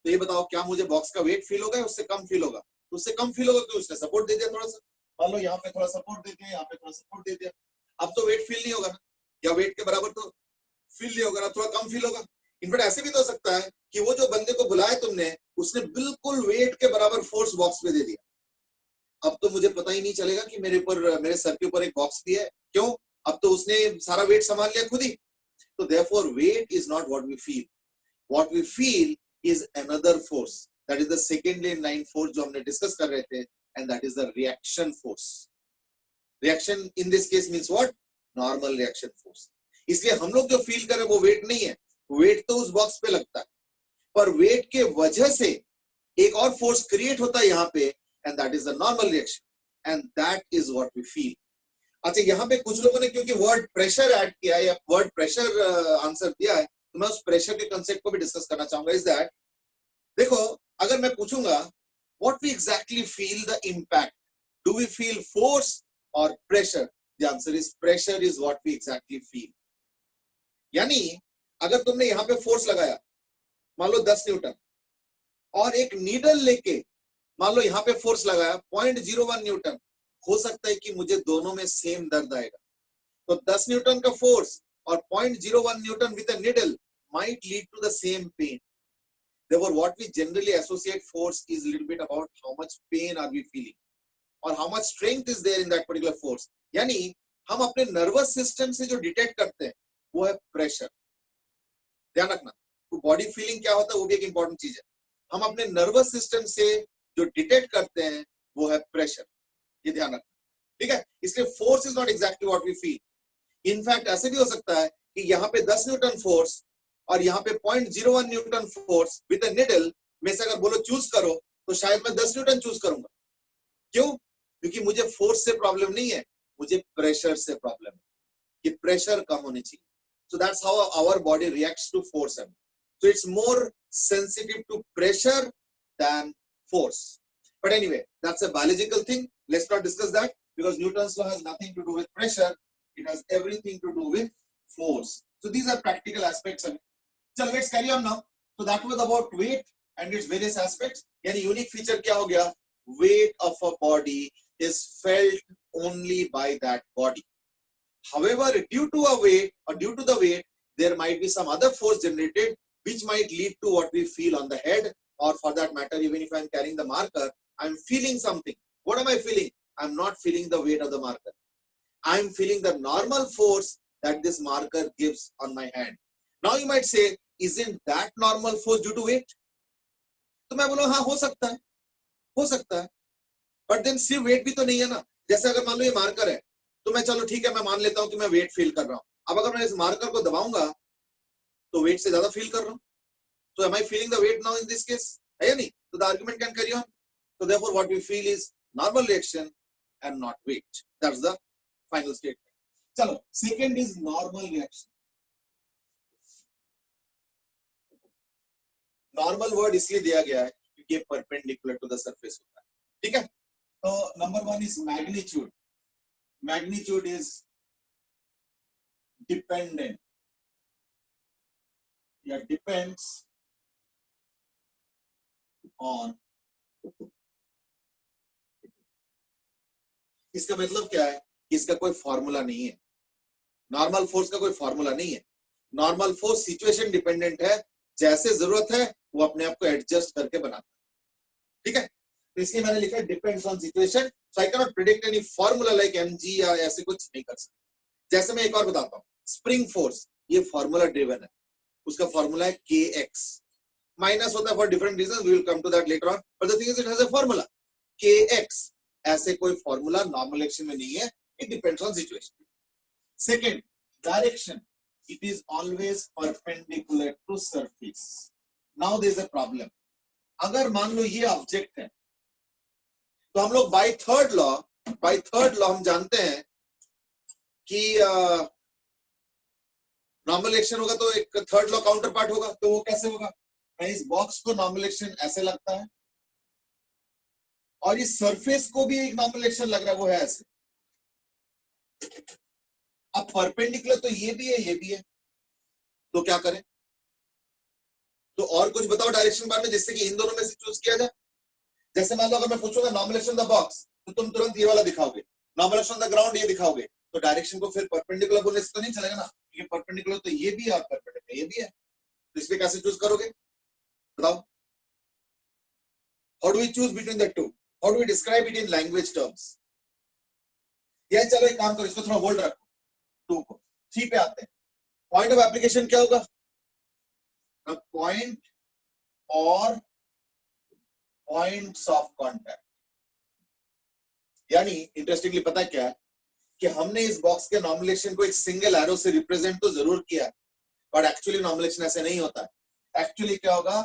तो ये बताओ क्या मुझे बॉक्स का वेट फील होगा या उससे कम फील होगा? तो उससे कम फील होगा कि उसने सपोर्ट दे दिया थोड़ा सा. मान लो यहाँ पे थोड़ा सपोर्ट दे दिया, यहाँ पे थोड़ा सपोर्ट दे दिया, अब तो वेट फील नहीं होगा ना, या वेट के बराबर तो फील नहीं होगा ना, थोड़ा कम फील होगा. इनफैक्ट ऐसे भी तो हो सकता है कि वो जो बंदे को बुलाया तुमने, उसने बिल्कुल वेट के बराबर फोर्स बॉक्स पे दे दिया. अब तो मुझे पता ही नहीं चलेगा कि मेरे सर के ऊपर एक बॉक्स भी है. क्यों? अब तो उसने सारा वेट संभाल लिया खुद ही. तो therefore weight is not what we feel. What we feel is another force, that is the secondly in line force जो हमने डिस्कस कर रहे थे, and that is the reaction force. Reaction in this case means what? Normal reaction force. इसलिए हम लोग जो feel कर रहे हैं वो वेट नहीं है, वेट तो उस बॉक्स पे लगता है, पर वेट के वजह से एक और फोर्स क्रिएट होता है यहाँ पे, and that is the normal reaction, and that is what we feel. अच्छा, यहाँ पे कुछ लोगों ने क्योंकि वर्ड प्रेशर ऐड किया है या वर्ड प्रेशर आंसर दिया है, तो मैं उस प्रेशर के कंसेप्ट को भी डिस्कस करना चाहूंगा. इज दैट, देखो अगर मैं पूछूंगा what we exactly feel the impact, do we feel force और pressure, the answer is pressure is what we exactly feel. यानी अगर तुमने यहाँ पे फोर्स लगाया, मान लो 10 न्यूटन, और एक नीडल लेके मान लो यहाँ पे फोर्स लगाया 0.01 न्यूटन, हो सकता है कि मुझे दोनों में सेम दर्द आएगा. तो 10 न्यूटन का फोर्स और 0.01 Newton with a needle might lead to the same pain. Therefore, what we generally associate force is a little bit about how much pain are we feeling or how much strength is there in that particular force. यानी हम अपने nervous system से जो detect करते हैं वो है pressure. ध्यान रखना, तो बॉडी फीलिंग क्या होता है वो भी एक इंपॉर्टेंट चीज है. हम अपने नर्वस सिस्टम से जो डिटेक्ट करते हैं वो है प्रेशर. ये ध्यान रखना, ठीक है. इसलिए force is not exactly what we feel. In fact ऐसे भी हो सकता है कि यहाँ पे 10 न्यूटन फोर्स और यहाँ पे 0.01 Newton force with a needle में से अगर बोलो चूज करो, तो शायद मैं 10 न्यूटन चूज करूंगा. क्यों? क्योंकि मुझे फोर्स से प्रॉब्लम नहीं है, मुझे प्रेशर से प्रॉब्लम है कि प्रेशर कम होनी चाहिए. So that's how our body reacts to force. So it's more sensitive to pressure than force. But anyway, that's a biological thing. Let's not discuss that because Newton's law has nothing to do with pressure, it has everything to do with force. So these are practical aspects of it. So let's carry on now. So that was about weight and its various aspects. यानी unique feature क्या हो गया? Weight of a body is felt only by that body. However, due to a weight or due to the weight, there might be some other force generated which might lead to what we feel on the head, or for that matter, even if I'm carrying the marker, I'm feeling something. What am I feeling? I'm not feeling the weight of the marker. I'm feeling the normal force that this marker gives on my hand. Now you might say, isn't that normal force due to weight? तो मैं बोलूँ हाँ हो सकता है, but then सिर्फ weight भी तो नहीं है ना. जैसे अगर मान लो ये मार्कर है, तो मैं चलो ठीक है मैं मान लेता हूँ कि मैं weight फील कर रहा हूँ. अब अगर मैं इस मार्कर को दबाऊंगा तो weight से ज्यादा फील कर रहा हूँ. So am I feeling the weight now in this case? है या नहीं? So the argument can carry on. So therefore what we feel is normal reaction and not weight. That's the final statement. चलो, second is normal reaction. Normal word इसलिए दिया गया है क्योंकि perpendicular to the surface होता है. ठीक है. तो number 1 is magnitude. Magnitude is dependent या डिपेंड्स ऑन. इसका मतलब क्या है? इसका कोई फॉर्मूला नहीं है. नॉर्मल फोर्स का कोई फॉर्मूला नहीं है. नॉर्मल फोर्स सिचुएशन डिपेंडेंट है. जैसे जरूरत है वो अपने आप को एडजस्ट करके बनाता है. ठीक है. तो इसलिए मैंने लिखा है depends on situation. So I can not predict any formula like mg या ऐसे कुछ नहीं कर सकते. जैसे मैं एक और बताता हूँ, स्प्रिंग फोर्स ये फॉर्मूला ड्रिवन है. उसका फॉर्मूला है kx. माइनस होता है for different reasons, we will come to that later on, but the thing is it has a formula kx. ऐसे कोई फॉर्मूला नॉर्मल एक्शन में नहीं है. It depends on situation. Second, direction. It is always perpendicular to surface. Now there is a problem. अगर मान लो ये object है, तो हम लोग बाय थर्ड लॉ हम जानते हैं कि नॉर्मल एक्शन होगा तो एक थर्ड लॉ काउंटर पार्ट होगा. तो वो कैसे होगा? इस बॉक्स को नॉर्मल एक्शन ऐसे लगता है और इस सरफेस को भी एक नॉर्मल एक्शन लग रहा है, वो है ऐसे। अब परपेंडिकुलर तो ये भी है, ये भी है, तो क्या करें? तो और कुछ बताओ डायरेक्शन बार में जिससे कि इन दोनों में से चूज किया जाए। जैसे मान लो अगर मैं पूछूंगा नॉर्मल एक्शन द बॉक्स, तो तुम तुरंत ये वाला दिखाओगे, नॉर्मल एक्शन द ग्राउंड ये दिखाओगे, तो डायरेक्शन को फिर परपेंडिकुलर बोलने से तो नहीं चलेगा ना, क्योंकि परपेंडिकुलर तो ये भी है और परपेंडिकुलर ये भी है, तो इसलिए कैसे चूज करोगे बताओ? How do we choose between the two? How do we describe it in language terms? या चलो एक काम करो, इसको थोड़ा बोल्ड रखो, टू को। थ्री पे आते हैं। पॉइंट ऑफ एप्लीकेशन क्या होगा? पॉइंट और पॉइंट्स ऑफ कॉन्टैक्ट। यानी इंटरेस्टिंगली पता है क्या है कि हमने इस बॉक्स के नॉर्मलेशन को एक सिंगल एरो से रिप्रेजेंट तो जरूर किया, बट एक्चुअली नॉर्मलेशन ऐसे नहीं होता है। एक्चुअली क्या होगा?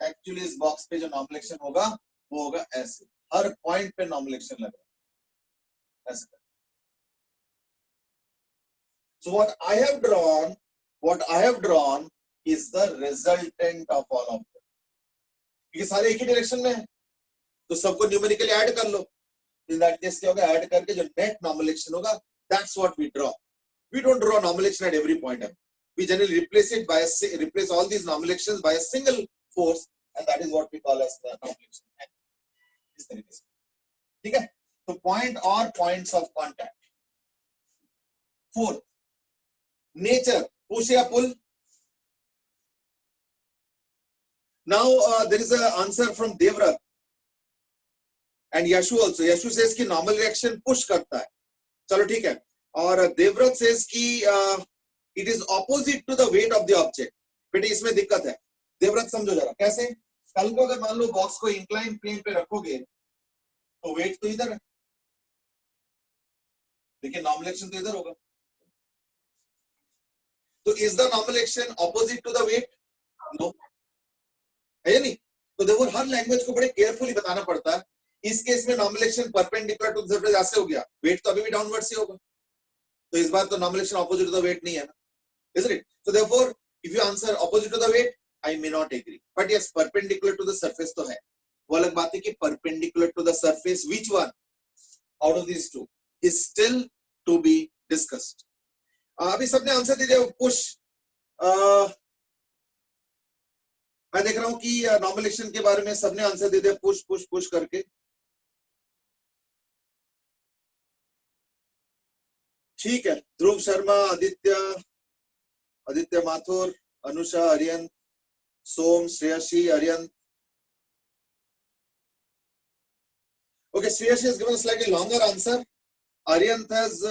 एक्चुअली इस बॉक्स पे जो नॉर्मलेशन होगा वो होगा ऐसे, हर पॉइंट पे नॉर्मलेशन लगेगा ऐसे। So what I have drawn is the resultant of all of them. ये सारे एक ही डायरेक्शन में है, तो सबको न्यूमेरिकली ऐड कर लो। In that case क्या होगा? ऐड करके जो नेट नॉर्मलेशन होगा, that's what we draw. We don't draw normalization at every point. We generally replace all these normalizations by a single force, and that is what we call as the normalization. इस तरीके से, ठीक है? तो point और points of contact. Fourth, nature, push या pull. Now there is an answer from Devrat and Yashu also. Yashu says कि normal reaction push करता है, चलो ठीक है, और देवव्रत says कि it is opposite to the weight of the object. बेटे इसमें दिक्कत है, देवव्रत समझो जरा कैसे। कल को अगर मान लो बॉक्स को इंक्लाइन प्लेन पे रखोगे तो वेट तो इधर है, लेकिन नॉर्मल एक्शन तो इधर होगा, तो is the normal action opposite to the weight? No, है नहीं? तो देखो हर लैंग्वेज को बड़े केयरफुली बताना पड़ता है। इस केस में normal action perpendicular to the surface ऐसे हो गया, वेट तो अभी भी डाउनवर्ड से होगा, तो इस बार तो normal action opposite to the weight नहीं है ना, isn't it? So therefore if you answer opposite to the weight, I may not agree, but yes perpendicular to the surface तो है। वो अलग बात है कि perpendicular to the surface which one out of these two is still to be discussed. अभी सबने answer दे दिया पुश। मैं देख रहा हूं कि नॉर्मलेशन के बारे में सबने आंसर दे दिया पुश पुश पुश करके। ठीक है, ध्रुव शर्मा, आदित्य माथुर, अनुषा, आर्यन, सोम, Shreyasi, Aryan. Okay, Shreyashi has given a slightly longer answer. Aryanth has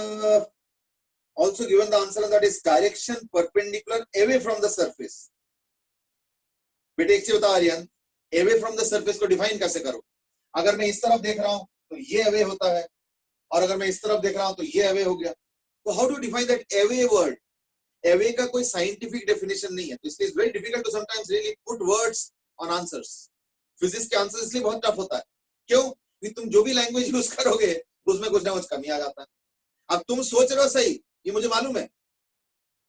also given the answer, and that is direction perpendicular away from the surface. बेटे एक चीज बताओ Aryan, away from the surface को define कैसे करो? अगर मैं इस तरफ देख रहा हूं तो ये away होता है, और अगर मैं इस तरफ देख रहा हूं तो ये away हो गया। तो how do you define that away word? Away का कोई scientific definition नहीं है, तो इसलिए it's very difficult to sometimes really put words on answers. Physics के आंसर इसलिए बहुत टफ होता है, क्यों? कि तुम जो भी लैंग्वेज यूज करोगे उसमें कुछ ना कुछ कमी आ जाता है। अब तुम सोच रहे हो सही, ये मुझे मालूम है,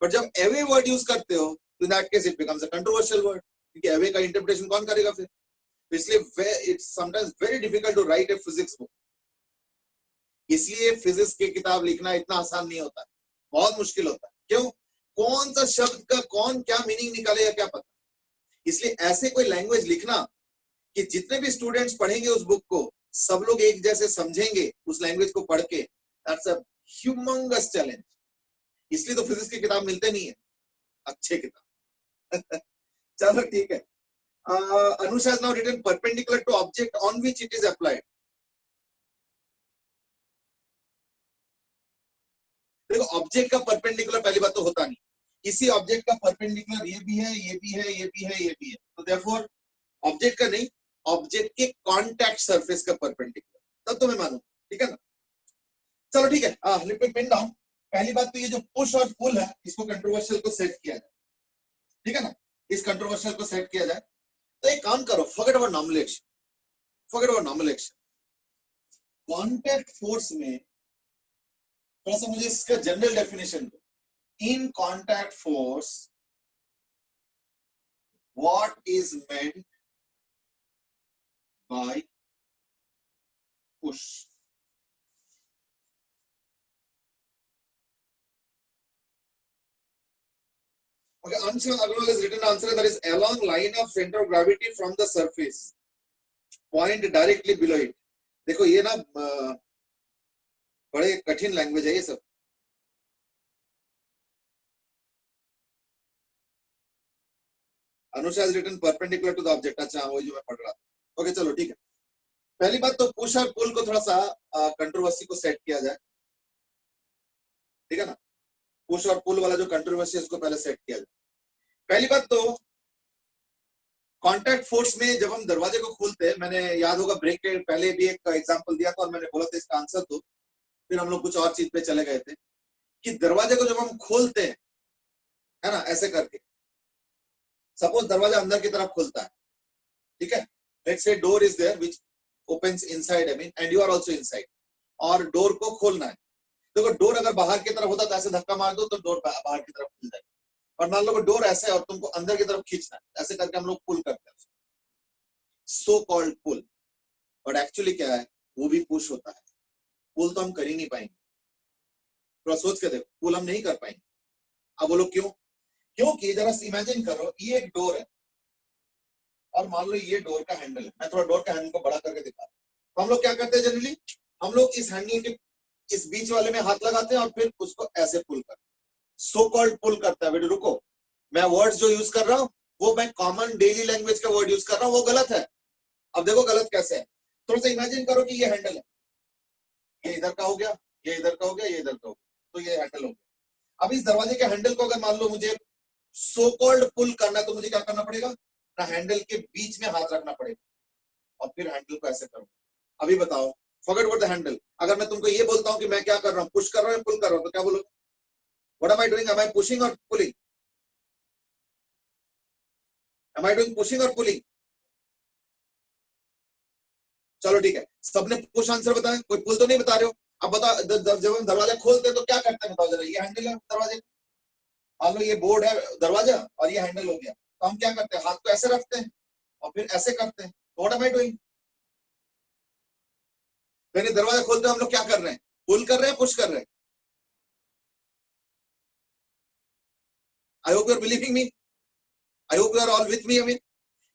पर जब एवे वर्ड यूज करते हो तो in that case it becomes a controversial word, क्योंकि एवे का इंटरप्रिटेशन कौन करेगा फिर? इसलिए it's sometimes very difficult to write a physics book. इसलिए फिजिक्स की किताब लिखना इतना आसान नहीं होता है, बहुत मुश्किल होता है। क्यों? कौन सा शब्द का कौन क्या मीनिंग निकालेगा क्या पता। इसलिए ऐसे कोई लैंग्वेज लिखना कि जितने भी स्टूडेंट्स पढ़ेंगे उस बुक को सब लोग एक जैसे समझेंगे उस लैंग्वेज को पढ़ के, दैट्स अ ह्यूमंगस चैलेंज। इसलिए तो फिजिक्स की किताब मिलते नहीं है अच्छे किताब। चलो ठीक है। Anusha has now written perpendicular to object on which it is applied. देखो ऑब्जेक्ट का परपेंडिकुलर पहली बात तो होता नहीं, किसी ऑब्जेक्ट का परपेंडिकुलर ये भी है, ये भी है, ये भी है, ये भी है, तो देयरफॉर ऑब्जेक्ट का नहीं, ऑब्जेक्ट के कांटेक्ट सरफेस का परपेंडिकुलर, तब तो मैं मानूं, ठीक है ना? चलो ठीक है, लेट मी पिन डाउन। पहली बात तो ये जो पुश और पुल है इसको कंट्रोवर्शियल को सेट किया जाए, ठीक है ना? इस कंट्रोवर्शियल को सेट किया जाए तो एक काम करो, forget about normal action, forget about normal action. Contact force में थोड़ा सा मुझे इसका जनरल डेफिनेशन दो। In contact force what is meant by push. Okay, Anshu Agrawal has written answer that is along line of center of gravity from the surface, point directly below it. देखो ये ना बड़े कठिन language है ये सब। Anusha has written perpendicular to the object। अच्छा वही जो मैं पढ़ रहा था। ओके चलो ठीक है। पहली बात तो पुश और पुल को थोड़ा सा कंट्रोवर्सी को सेट किया जाए, ठीक है ना। पुश और पुल वाला जो कंट्रोवर्सी है उसको पहले सेट किया जाए। पहली बात तो कॉन्टैक्ट फोर्स में जब हम दरवाजे को खोलते हैं, मैंने याद होगा ब्रेक के पहले भी एक एग्जांपल दिया था और मैंने बोला था इसका आंसर दो, फिर हम लोग कुछ और चीज पे चले गए थे कि दरवाजे को जब हम खोलते हैं, है ना, ऐसे करके, सपोज दरवाजा अंदर की तरफ खुलता है, ठीक है, let's say door is there which opens inside, I mean, and you are also inside, और डोर को खोलना है। देखो डोर अगर बाहर की तरफ होता तो ऐसे धक्का मार दो तो डोर बाहर की तरफ खुल जाएगा, और मान लो डोर ऐसे है और तुमको अंदर की तरफ खींचना है, ऐसे करके हम लोग पुल करते हैं, so called pull. But actually क्या है, वो भी पुश होता है। पुल तो हम कर ही नहीं पाएंगे, थोड़ा सोच के देखो, पुल हम नहीं कर पाएंगे। अब बोलो क्यों? क्योंकि जरा इमेजिन करो ये एक डोर है और मान लो ये डोर का हैंडल है। मैं थोड़ा डोर का हैंडल को बड़ा करके दिखा रहा हूं। तो हम लोग क्या करते हैं जनरली, हम लोग इस हैंडल के इस बीच वाले में हाथ लगाते हैं और फिर उसको ऐसे पुल करते हैं, सो कॉल्ड पुल करता है। बेटे रुको, मैं वर्ड्स जो यूज कर रहा हूं वो मैं कॉमन डेली लैंग्वेज का वर्ड यूज कर रहा हूं, वो गलत है। अब देखो गलत कैसे है, थोड़ा सा इमेजिन करो कि ये हैंडल है, ये इधर का हो गया, ये इधर का हो गया, ये इधर का हो गया, तो ये हैंडल हो गया। अब इस दरवाजे के हैंडल को अगर मान लो मुझे सो कॉल्ड पुल करना है तो मुझे क्या करना पड़ेगा ना, हैंडल के बीच में हाथ रखना पड़ेगा और फिर हैंडल को ऐसे करो। अभी बताओ, फॉरगेट अबाउट द हैंडल, अगर मैं तुमको ये बोलता हूं कि मैं क्या कर रहा हूं, पुश कर रहा हूं, पुल कर रहा हूं, तो क्या बोलोगे? What am I doing? Am I pushing और pulling? Am I doing pushing और पुलिंग? चलो ठीक है, सबने पुश आंसर बताया, कोई पुल तो नहीं बता रहे हो। अब बताओ जब हम दरवाजा खोलते हैं तो क्या करते हैं, बताओ जरा। ये हैंडल है दरवाजे, मान लो ये बोर्ड है दरवाजा और ये हैंडल हो गया, तो हम क्या करते हैं, हाथ को ऐसे रखते हैं और फिर ऐसे करते हैं। What am I doing? मैंने दरवाजा खोलते हैं हम लोग क्या कर रहे हैं, पुल कर रहे हैं, पुश कर रहे हैं? I hope you are believing me, I hope you are all with me.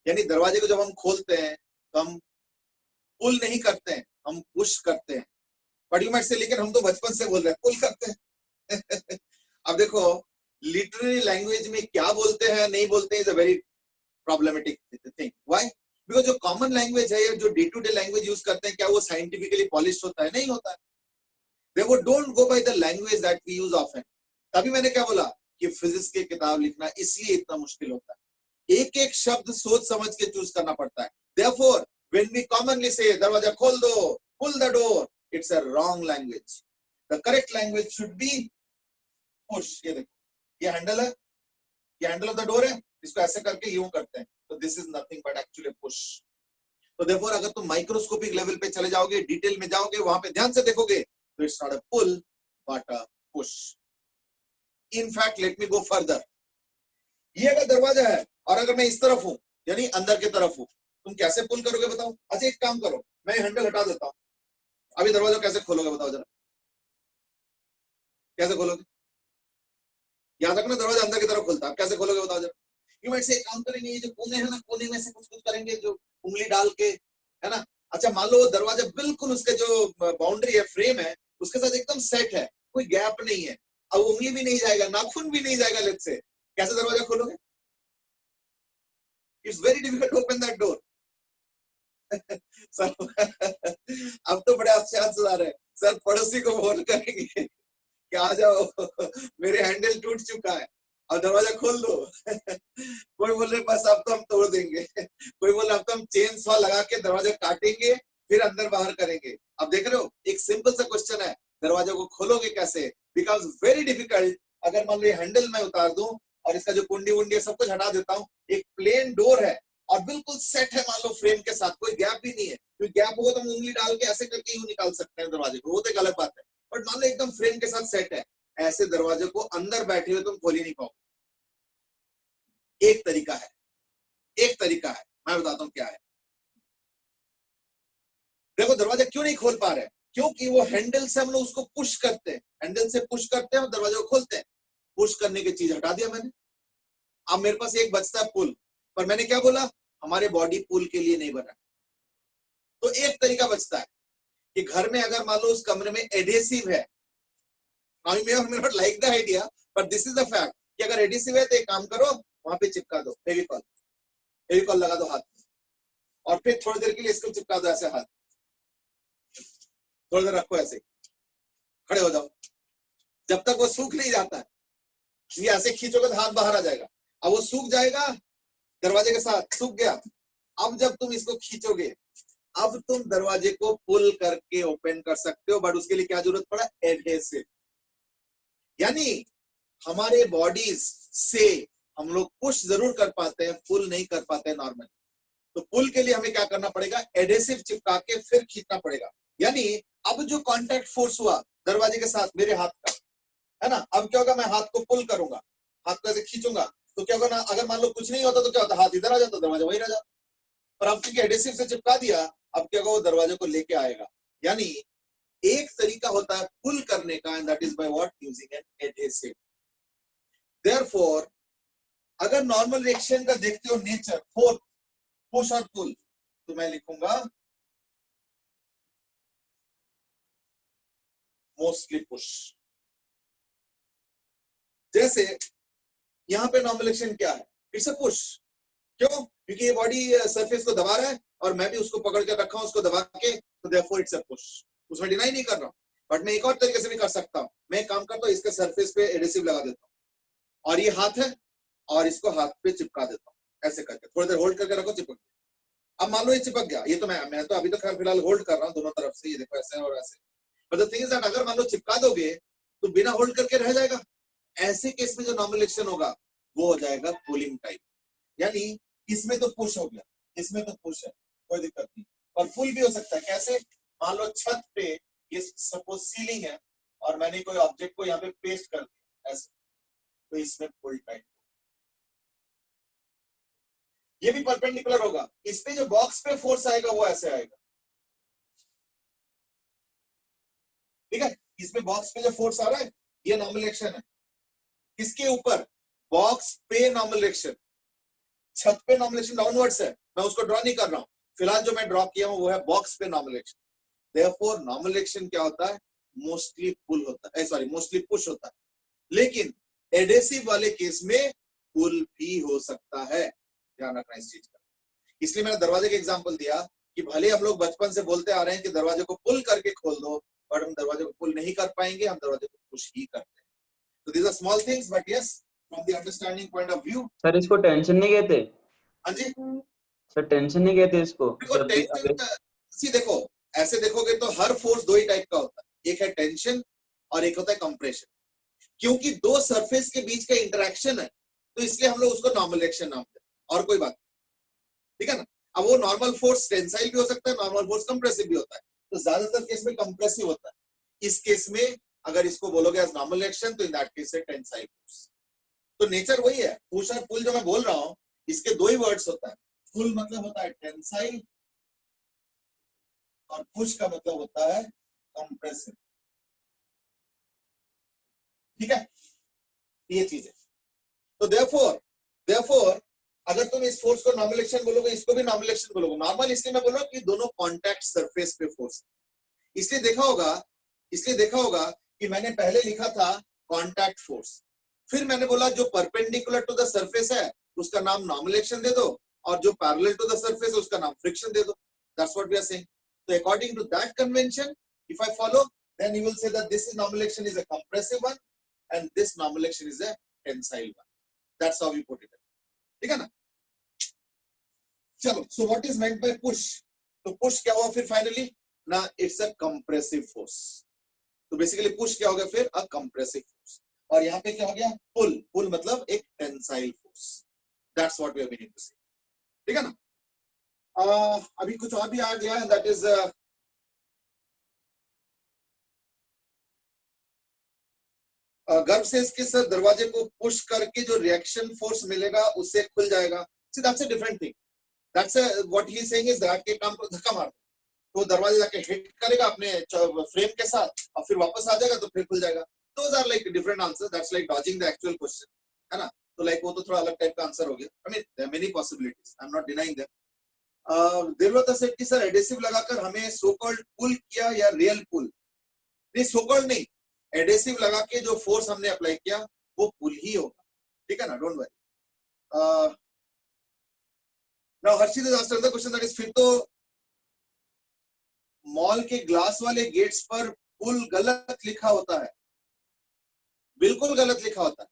यानी दरवाजे को जब हम खोलते हैं तो हम पुल नहीं करते हैं, हम पुश करते हैं। बट यू माइट से, लेकिन हम तो बचपन से बोल रहे हैं पुल करते हैं। अब देखो लिटरेरी लैंग्वेज में क्या बोलते हैं नहीं बोलते हैं is a very problematic thing. Why? Because जो कॉमन लैंग्वेज है या जो day to day language use करते हैं, क्या वो साइंटिफिकली पॉलिश होता है? नहीं होता है। देखो don't go by the language that we use often. तभी मैंने क्या बोला कि फिजिक्स की किताब लिखना इसलिए इतना मुश्किल होता है, एक एक शब्द सोच समझ के चूज करना पड़ता है। Therefore, when we commonly say दरवाजा खोल दो, pull the door, it's a wrong language. The correct language should be push। ये देखो ये हैंडल है, ये हैंडल ऑफ द डोर है, इसको ऐसे करके यूं करते हैं, तो this is nothing but actually push. तो therefore अगर तुम माइक्रोस्कोपिक लेवल पे चले जाओगे, डिटेल में जाओगे, वहां पे ध्यान से देखोगे, तो it's not a pull but a push. In fact let me go further. ये अगर दरवाजा है और अगर मैं इस तरफ हूं, यानी अंदर की तरफ हूं, तुम कैसे पुल करोगे बताओ? अच्छा एक काम करो, मैं हैंडल हटा देता हूं, अभी दरवाजा कैसे खोलोगे बताओ जरा, कैसे खोलोगे? याद रखना दरवाजा अंदर की तरफ खुलता है, कैसे खोलोगे बताओ जरा? यू माइट से काम करेंगे, ये जो कोने है ना, कोने में से कुछ कुछ करेंगे, जो उंगली डाल के, है ना। अच्छा मान लो दरवाजा बिल्कुल उसके जो बाउंड्री है, फ्रेम है, उसके साथ एकदम सेट है, कोई गैप नहीं है, अब उंगली भी नहीं जाएगा, नाखून भी नहीं जाएगा, लेट्स से, कैसे दरवाजा खोलोगे? It's very difficult to open that door. Sir अब तो बड़े अच्छे आंसर आ रहे हैं। सर पड़ोसी को फोन करेंगे कि आ जाओ, मेरे हैंडल टूट चुका है और दरवाजा खोल दो। कोई बोल रहे बस अब तो हम तोड़ देंगे, कोई बोल रहा अब तो हम चेन सॉ लगा के दरवाजा काटेंगे फिर अंदर बाहर करेंगे। अब देख रहे हो एक सिंपल सा क्वेश्चन है, दरवाजा को खोलोगे कैसे? Because very difficult. अगर मान लो ये हैंडल मैं उतार दूं और इसका जो कुंडी वुंडी सब कुछ हटा देता हूँ, एक प्लेन डोर है और बिल्कुल सेट है, मान लो फ्रेम के साथ, कोई गैप भी नहीं है, कोई गैप होगा तो हम उंगली डाल के ऐसे करके यूं निकाल सकते हैं दरवाजे को, वो तो एक अलग बात है। बट मान लो एकदम फ्रेम के साथ सेट है, ऐसे दरवाजे को अंदर बैठे हुए तुम खोल ही नहीं पाओगे। एक तरीका है, एक तरीका है, मैं बताता हूं क्या है। देखो दरवाजा क्यों नहीं खोल पा रहे, क्योंकि वो हैंडल से हम लोग उसको पुश करते हैं, हैंडल से पुश करते हैं और दरवाजे को खोलते हैं। पुश करने की चीज हटा दिया मैंने, अब मेरे पास एक बचता है पुल, पर मैंने क्या बोला, हमारे बॉडी पुल के लिए नहीं बना। तो एक तरीका बचता है कि घर में अगर मान लो उस कमरे में एडहेसिव है, I may not like the idea but this is the fact, कि अगर एडहेसिव है तो एक काम करो, वहां पे चिपका दो फेविकॉल, फेविकॉल लगा दो हाथ में, और फिर थोड़ी देर के लिए इसको चिपका दो ऐसे हाथ, थोड़ी देर रखो ऐसे, खड़े हो जाओ, जब तक वो सूख नहीं जाता है। ये ऐसे खींचोगे तो हाथ बाहर आ जाएगा, अब वो सूख जाएगा, दरवाजे के साथ सूख गया। अब जब तुम इसको खींचोगे, अब तुम दरवाजे को पुल करके ओपन कर सकते हो, बट उसके लिए क्या जरूरत पड़ा, एडहेसिव। यानी हमारे बॉडीज से हम लोग पुश जरूर कर पाते हैं, पुल नहीं कर पाते हैं नॉर्मल। तो पुल के लिए हमें क्या करना पड़ेगा, एडहेसिव चिपका के फिर खींचना पड़ेगा। यानी अब जो कांटेक्ट फोर्स हुआ दरवाजे के साथ मेरे हाथ का, है ना, अब क्या होगा, मैं हाथ को पुल करूंगा, हाथ को ऐसे खींचूंगा, तो क्या होगा ना, अगर मान लो कुछ नहीं होता तो क्या होता, हाथ इधर आ जाता, दरवाजा वहीं रह जाता। पर अब क्योंकि एडहेसिव से चिपका दिया, अब क्या होगा, वो दरवाजे को लेके आएगा। यानी एक तरीका होता है पुल करने का, and that is by what, using an adhesive. Therefore अगर नॉर्मल रिएक्शन का देखते हो नेचर, फोर्थ पुश और पुल, तो मैं लिखूंगा मोस्टली पुश। जैसे यहां पे नॉर्मल रिएक्शन क्या है, इट्स अ पुश। क्यों, क्योंकि ये बॉडी सरफेस को दबा रहा है और मैं भी उसको पकड़ के रखा हूं, उसको दबा के, तो देयरफॉर इट्स अ पुश। उसमें डिनाई नहीं कर रहा हूं, बट मैं एक और तरीके से भी कर सकता हूं। मैं एक काम करता हूं, इसके सरफेस पे एडहेसिव लगा देता हूं, और ये हाथ है और इसको हाथ पे चिपका देता हूं, ऐसे करके थोड़ी देर होल्ड करके रखो, चिपक गया। अब मान लो ये चिपक गया, ये तो मैं तो अभी तो खैर फिलहाल होल्ड कर रहा हूं दोनों तरफ से, ये देखो ऐसे और ऐसे। But the thing is that अगर मान लो चिपका दोगे तो बिना होल्ड करके रह जाएगा। ऐसे केस में जो नॉर्मल रिएक्शन होगा वो हो जाएगा पुलिंग टाइप। यानी इसमें तो पुश हो गया, इसमें तो पुश है, कोई दिक्कत नहीं। और पुल भी हो सकता है, कैसे, मान लो छत पे ये सपोज सीलिंग है और मैंने कोई ऑब्जेक्ट को यहाँ पे पेस्ट कर दिया ऐसे, तो इसमें पुल टाइप। ये भी परपेंडिकुलर होगा, इस पे जो बॉक्स पे फोर्स आएगा वो ऐसे आएगा, ठीक है। इसमें बॉक्स पे जो फोर्स आ रहा है ये नॉर्मल रिएक्शन है, किसके ऊपर, बॉक्स पे नॉर्मल रिएक्शन। छत पे नॉर्मल रिएक्शन डाउनवर्ड्स है, मैं उसको ड्रॉ नहीं कर रहा हूं, फिलहाल जो मैं ड्रॉ किया हूं वो है बॉक्स पे normal reaction. Therefore normal reaction क्या होता है, मोस्टली पुल होता है, सॉरी मोस्टली पुश होता है। लेकिन एडहेसिव वाले केस में पुल भी हो सकता है, ध्यान रखना इस चीज का। इसलिए मैंने दरवाजे का एग्जांपल दिया कि भले हम लोग बचपन से बोलते आ रहे हैं कि दरवाजे को पुल करके खोल दो, बट हम दरवाजे को पुल नहीं कर पाएंगे, हम दरवाजे को पुश ही करते हैं। तो these are small things, but yes from the understanding point of view. Sir इसको टेंशन नहीं कहते? हाँ जी सर टेंशन नहीं कहते इसको? देखो, जब भी टेंशन देखो, ऐसे देखोगे तो हर फोर्स दो ही टाइप का होता है, एक है टेंशन और एक होता है कंप्रेशन। क्योंकि दो सरफेस के बीच का इंटरेक्शन है, तो इसलिए हम लोग उसको नॉर्मल रिएक्शन नाम देते हैं, और कोई बात, ठीक है ना। अब वो नॉर्मल फोर्स टेंसाइल भी हो सकता है, नॉर्मल फोर्स कंप्रेसिव भी होता है, तो ज्यादातर केस में कंप्रेसिव होता है। इस केस में अगर इसको बोलोगे एज नॉर्मल रिएक्शन, तो इन दैट केस है टेंसाइल फोर्स। तो नेचर वही है, पुश और पुल जो मैं बोल रहा हूं, इसके दो ही वर्ड्स होता है। पुल मतलब होता है टेंसाइल और पुश का मतलब होता है कंप्रेसिव, ठीक है, ये चीज है। तो देयरफॉर अगर तुम इस फोर्स को नॉर्मल एक्शन बोलोगे, इसको भी नॉर्मल एक्शन बोलोगे। नॉर्मल इसलिए मैं बोल रहा हूं कि दोनों कांटेक्ट सरफेस पे फोर्स, इसलिए देखा होगा कि मैंने पहले लिखा था कांटेक्ट फोर्स, फिर मैंने बोला जो परपेंडिकुलर टू द सरफेस है उसका नाम नॉर्मल एक्शन दे दो, और जो पैरेलल टू द सरफेस उसका नाम फ्रिक्शन दे दो। That's what we are saying. So according to that convention, if I follow, then you will say that this normal action is a compressive one and this normal action is a tensile one. That's how we put it. ठीक है ना? चलो, so what is meant by push? तो push क्या हुआ फिर finally? ना, it's a compressive force. तो basically push क्या हो गया फिर? A compressive force. और यहाँ पे क्या हो गया? Pull. Pull मतलब एक tensile force. That's what we are meaning to say. ठीक है ना? अभी कुछ और भी आ गया है, दैट इज गर्भ से इसके सर दरवाजे को पुश करके जो रिएक्शन फोर्स मिलेगा उससे खुल जाएगा। See that's a different thing. That's what he is saying is that के काम को धक्का मार, तो दरवाजा जाके हिट करेगा अपने फ्रेम के साथ और फिर वापस आ जाएगा तो फिर खुल जाएगा. Those are like different answers. That's like dodging the actual question, है ना? तो like वो तो थोड़ा अलग टाइप का आंसर हो गया. I mean there are many possibilities. I'm not denying them. देवलता सेठ की सर एडेसिव लगाकर हमें सो कॉल्ड पुल किया या रियल पुल? नहीं, सो कॉल्ड नहीं, एडेसिव लगा के जो फोर्स हमने अप्लाई किया वो पुल ही होगा. ठीक है ना? Don't worry. Now Harshit has asked another question, that is, फिर तो मॉल के ग्लास वाले गेट्स पर पुल गलत लिखा होता है. बिल्कुल गलत लिखा होता है,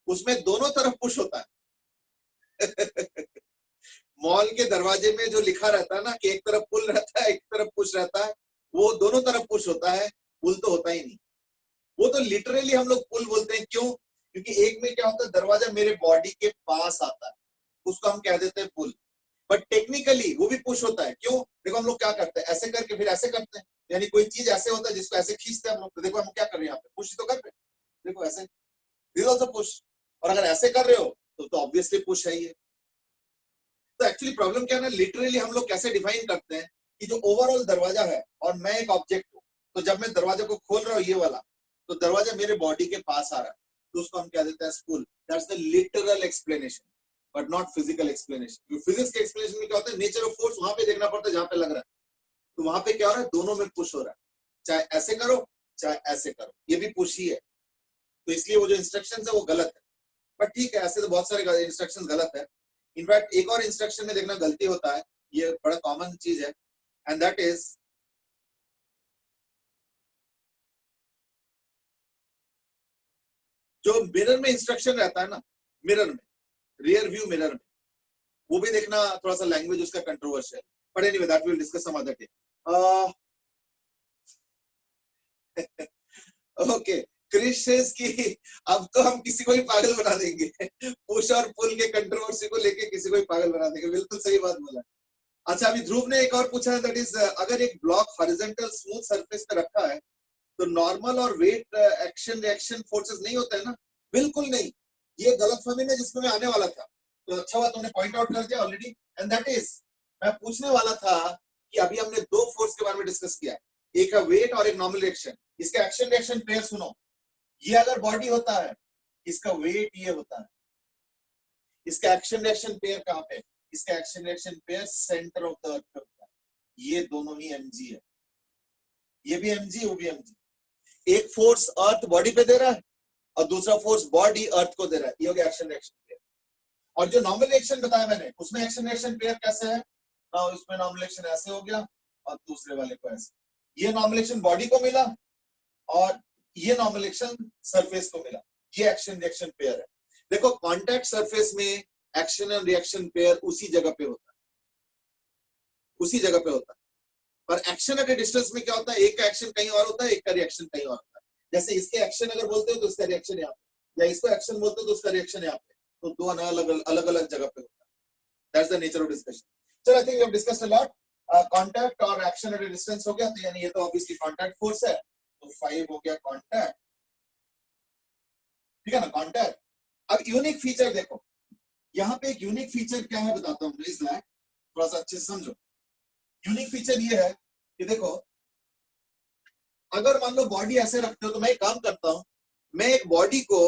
उसमें दोनों तरफ पुश होता है. मॉल के दरवाजे में जो लिखा रहता है ना कि एक तरफ पुल रहता है एक तरफ पुश रहता है, वो दोनों तरफ पुश होता है, पुल तो होता ही नहीं. वो तो लिटरली हम लोग पुल बोलते हैं. क्यों? क्योंकि एक में क्या होता है, दरवाजा मेरे बॉडी के पास आता है, उसको हम कह देते हैं पुल. बट टेक्निकली वो भी पुश होता है. क्यों? देखो हम लोग क्या करते हैं, ऐसे करके फिर ऐसे करते हैं, यानी कोई चीज ऐसे होता है जिसको ऐसे खींचते हैं हम लोग. तो देखो हम क्या कर रहे हैं, यहाँ पे पुश तो कर रहे हैं. देखो ऐसे, दिस आल्सो पुश. और अगर ऐसे कर रहे हो तो ऑब्वियसली पुश है ये. तो एक्चुअली प्रॉब्लम क्या है ना, लिटरली हम लोग कैसे डिफाइन करते हैं कि जो ओवरऑल दरवाजा है और मैं एक ऑब्जेक्ट हूँ, तो जब मैं दरवाजे को खोल रहा हूँ ये वाला, तो दरवाजा मेरे बॉडी के पास आ रहा है, तो उसको हम कह देते हैं pull. That's the literal explanation, but not physical explanation. Physics के एक्सप्लेनेशन में क्या होता है, नेचर ऑफ फोर्स वहां पे देखना पड़ता है जहां पे लग रहा है. तो वहां पे क्या हो रहा है, दोनों में पुश हो रहा है. चाहे ऐसे करो चाहे ऐसे करो, ये भी पुश ही है. तो इसलिए वो जो इंस्ट्रक्शन है वो गलत है. बट ठीक है, ऐसे तो बहुत सारे इंस्ट्रक्शन गलत है. इनफैक्ट एक और इंस्ट्रक्शन में देखना गलती होता है, ये बड़ा कॉमन चीज है, एंड दैट इज जो मिरर में इंस्ट्रक्शन रहता है ना, मिरर में, रियर व्यू मिरर में, वो भी देखना थोड़ा सा लैंग्वेज उसका controversial. But anyway that will discuss some other day. Okay, Krish says कि अब तो हम किसी को ही पागल बना देंगे. पुश और पुल के कंट्रोवर्सी को लेके किसी को ही पागल बना देंगे. बिल्कुल सही बात बोला. अच्छा, अभी ध्रुव ने एक और पूछा है, दैट इज अगर एक ब्लॉक हॉरिजॉन्टल स्मूथ सरफेस पे रखा है तो नॉर्मल और वेट एक्शन रिएक्शन फोर्सेस नहीं होता है ना? बिल्कुल नहीं. ये गलतफहमी में जिसमें मैं आने वाला था, तो अच्छा हुआ तुमने पॉइंट आउट कर दिया ऑलरेडी. एंड दैट इज, मैं पूछने वाला था कि अभी हमने दो फोर्स के बारे में डिस्कस किया, एक है वेट और एक नॉर्मल रिएक्शन. इसका एक्शन रिएक्शन पेयर सुनो. ये अगर बॉडी होता है, इसका वेट ये होता है. इसका एक्शन रिएक्शन पेयर कहां पे? इसका action reaction pair centre of the earth पे होता है. ये दोनों ही mg है. ये भी mg, वो भी mg. एक फोर्स अर्थ बॉडी पे दे रहा है और दूसरा फोर्स बॉडी अर्थ को दे रहा है. ये हो गया एक्शन रिएक्शन पेयर. और जो नॉर्मल रिएक्शन बताया मैंने, उसमें एक्शन रिएक्शन पेयर कैसे है ना, उसमें नॉर्मल रिएक्शन ऐसे हो गया और दूसरे वाले को ऐसे. ये नॉर्मल रिएक्शन बॉडी को मिला और ये नॉर्मल रिएक्शन सरफेस को मिला. ये एक्शन रिएक्शन पेयर है. देखो, कॉन्टैक्ट सरफेस में एक्शन एंड रिएक्शन पेयर उसी जगह पे होता है, उसी जगह पे होता है. पर एक्शन एट ए डिस्टेंस में क्या होता है, एक का एक्शन कहीं और होता है, एक का रिएक्शन कहीं और होता है. जैसे इसके एक्शन अगर बोलते हो तो इसका रिएक्शन यहाँ पे, या इसको एक्शन बोलते हो तो उसका रिएक्शन यहाँ पे. तो दो अलग अलग जगह पे होता है. That's the nature of discussion. चलो, I think we have discussed a lot. Contact और एक्शन एट ए डिस्टेंस हो गया, तो यानी ये तो ऑब्वियसली कॉन्टैक्ट फोर्स है. तो 5 हो गया कॉन्टैक्ट. ठीक है ना, कॉन्टैक्ट. अब यूनिक फीचर देखो, यहाँ पे एक यूनिक फीचर क्या है बताता हूँ प्लीज. थोड़ा सा अच्छे से समझो. यूनिक फीचर ये है कि देखो, अगर मान लो बॉडी ऐसे रखते हो, तो मैं एक काम करता हूं, मैं एक बॉडी को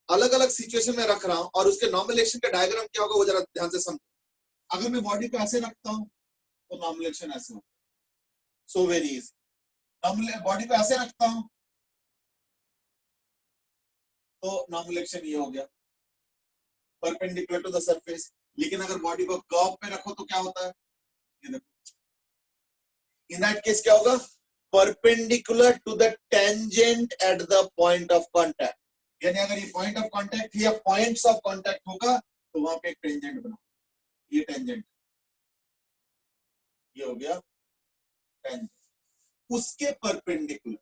अलग अलग सिचुएशन में रख रहा हूं और उसके नॉर्मल रिएक्शन का डायग्राम क्या होगा वो जरा ध्यान से समझो. अगर मैं बॉडी को ऐसे रखता हूं तो नॉर्मल रिएक्शन ऐसे होगा. So very easy. Normal body को ऐसे रखता हूं तो नॉर्मल रिएक्शन ये हो गया, परपेंडिकुलर टू द सरफेस. लेकिन अगर बॉडी को कर्व पे रखो तो क्या होता है, ये देखो. इन दैट केस क्या होगा, perpendicular to the tangent at the point of contact. यानी अगर ये पॉइंट ऑफ कांटेक्ट या पॉइंट्स ऑफ कांटेक्ट होगा तो वहां पे एक टेंजेंट बना. ये टेंजेंट, ये हो गया टेंजेंट, उसके परपेंडिकुलर.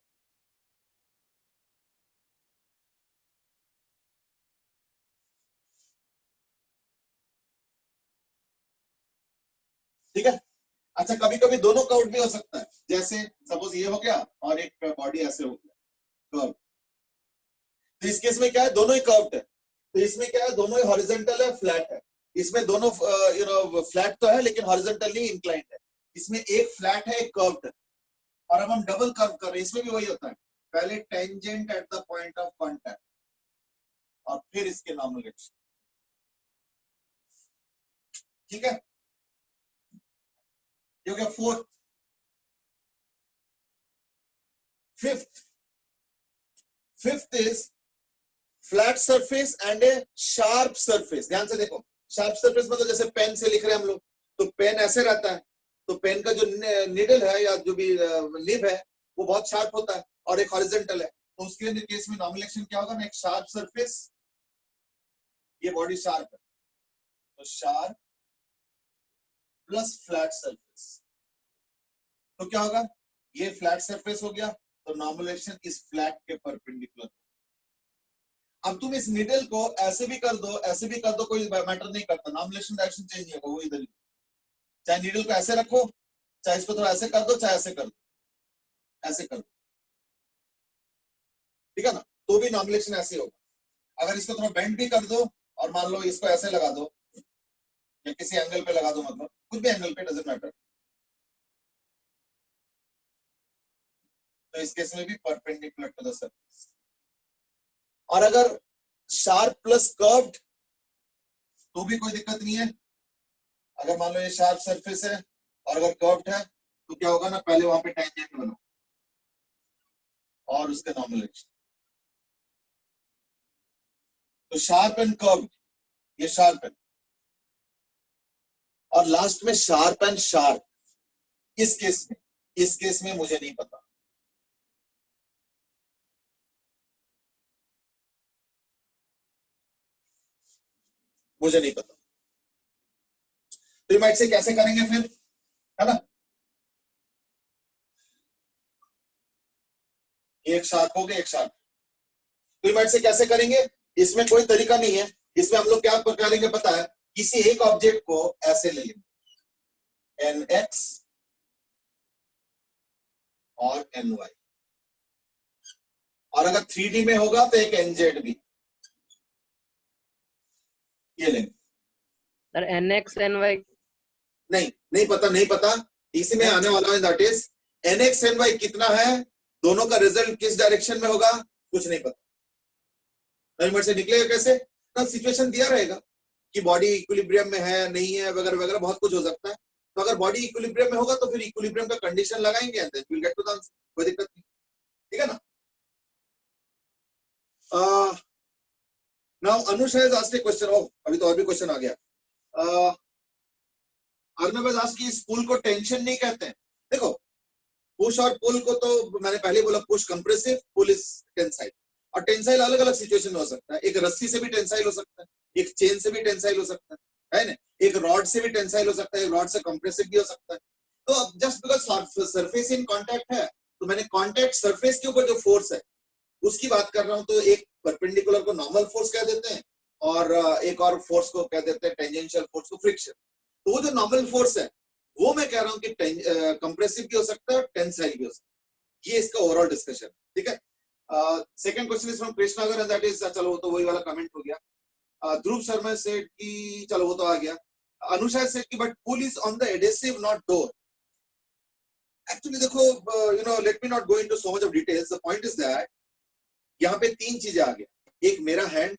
ठीक है. अच्छा, कभी कभी दोनों कर्व भी हो सकता है. जैसे सपोज ये हो गया और एक बॉडी ऐसे हो गया कर्व. तो इस केस में क्या है, दोनों ही कर्व्ड है. तो इसमें क्या है, दोनों ही हॉरिजॉन्टल है, फ्लैट है. इसमें दोनों फ्लैट तो है लेकिन हॉरिजॉन्टली इंक्लाइंड है. इसमें एक फ्लैट है, एक कर्व्ड है, और अब हम डबल कर्व कर रहे हैं, इसमें भी वही होता है, पहले tangent at the point of contact और फिर इसके नॉर्मल डायरेक्शन। ठीक है, ये हो गया fourth. Fifth is flat surface and A sharp surface. ध्यान से देखो, शार्प सरफेस मतलब जैसे पेन से लिख रहे हैं हम लोग, तो पेन ऐसे रहता है, तो पेन का जो निडल है या जो भी निब है वो बहुत शार्प होता है, और एक हॉरिजॉन्टल है, तो उसके केस में नॉर्मल एक्शन क्या होगा ना, एक शार्प सरफेस, ये बॉडी शार्प है, तो शार्प प्लस फ्लैट सरफेस, तो क्या होगा, ये फ्लैट सरफेस हो गया, तो नॉर्मल एक्शन इस फ्लैट के परपेंडिकुलर। अब तुम इस निडल को ऐसे भी कर दो, ऐसे भी कर दो, कोई मैटर नहीं करता, नॉर्मल एक्शन डायरेक्शन चेंज नहीं होगा, वो इधर ही, चाहे निडल को ऐसे रखो, चाहे इसको थोड़ा ऐसे कर दो, चाहे ऐसे कर दो, ऐसे कर दो, ठीक है ना, तो भी नॉर्मल एक्शन ऐसे होगा। अगर इसको थोड़ा बेंड भी कर दो और मान लो इसको ऐसे लगा दो या किसी एंगल पे लगा दो, मतलब कुछ भी एंगल पे, डजंट मैटर, तो इस केस में भी परपेंडिकुलर टू द सरफेस। और अगर शार्प प्लस कर्व्ड तो भी कोई दिक्कत नहीं है। अगर मान लो ये शार्प सरफेस है और अगर कर्व्ड है तो क्या होगा ना, पहले वहां पे टेंजेंट बनाओ और उसके नॉर्मल एक्शन, तो शार्प एंड कर्व्ड, ये शार्प है, और लास्ट में शार्प एंड शार्प। इस केस में मुझे नहीं पता, मुझे नहीं पता, तो ये माइट से कैसे करेंगे फिर, है ना, एक शार्प हो गया, एक शार्प, तो ये माइट से कैसे करेंगे, इसमें कोई तरीका नहीं है, इसमें हम लोग क्या करेंगे पता है, किसी एक ऑब्जेक्ट को ऐसे ले लेंगे, nx और ny, और अगर 3D में होगा तो एक nz भी, ये लेंगे। सर nx ny नहीं पता, इसी में आने वाला है, दैट इज nx ny कितना है, दोनों का रिजल्ट किस डायरेक्शन में होगा, कुछ नहीं पता, नॉर्मल से निकलेगा कैसे ना, सिचुएशन दिया रहेगा कि बॉडी इक्विलिब्रियम में है नहीं है वगैरह वगैरह, बहुत कुछ हो सकता है, तो अगर बॉडी इक्विलिब्रियम में होगा तो फिर इक्विलिब्रियम का कंडीशन लगाएंगे and then we will get to the answer, कोई दिक्कत नहीं, ठीक है ना। Now Anusha has asked a question, अभी तो और भी क्वेश्चन आ गया। अर्नब हैज आस्क्ड कि इस पुल को टेंशन नहीं कहते हैं। देखो, पुश और पुल को तो मैंने पहले बोला, push compressive, pull is tensile, और टेंसाइल अलग अलग सिचुएशन में हो सकता है, एक रस्सी से भी टेंसाइल हो सकता है, एक चेन से भी टेंसाइल हो सकता है ना, एक रॉड से भी टेंसाइल हो सकता है, एक रॉड से कंप्रेसिव भी हो सकता है। तो अब just because surface in contact है, तो मैंने कांटेक्ट सरफेस के ऊपर जो फोर्स है उसकी बात कर रहा हूं, तो एक परपेंडिकुलर को नॉर्मल फोर्स कह देते हैं और एक और फोर्स को कह देते हैं टेंजेंशियल फोर्स को फ्रिक्शन। तो वो जो नॉर्मल फोर्स है वो मैं कह रहा हूं कि कंप्रेसिव भी हो सकता है और टेंसाइल भी हो सकता है, ये इसका ओवरऑल डिस्कशन, ठीक है। Second question is from Krishnagar and that is, चलो वो तो वही वाला कमेंट हो गया। ध्रुव शर्मा सेड कि चलो वो तो आ गया। अनुषा सेड कि but pull is on the adhesive not door. Actually देखो, you know, let me not go into so much of details, the point is that यहाँ पे तीन चीजें आ गया, एक मेरा हैंड,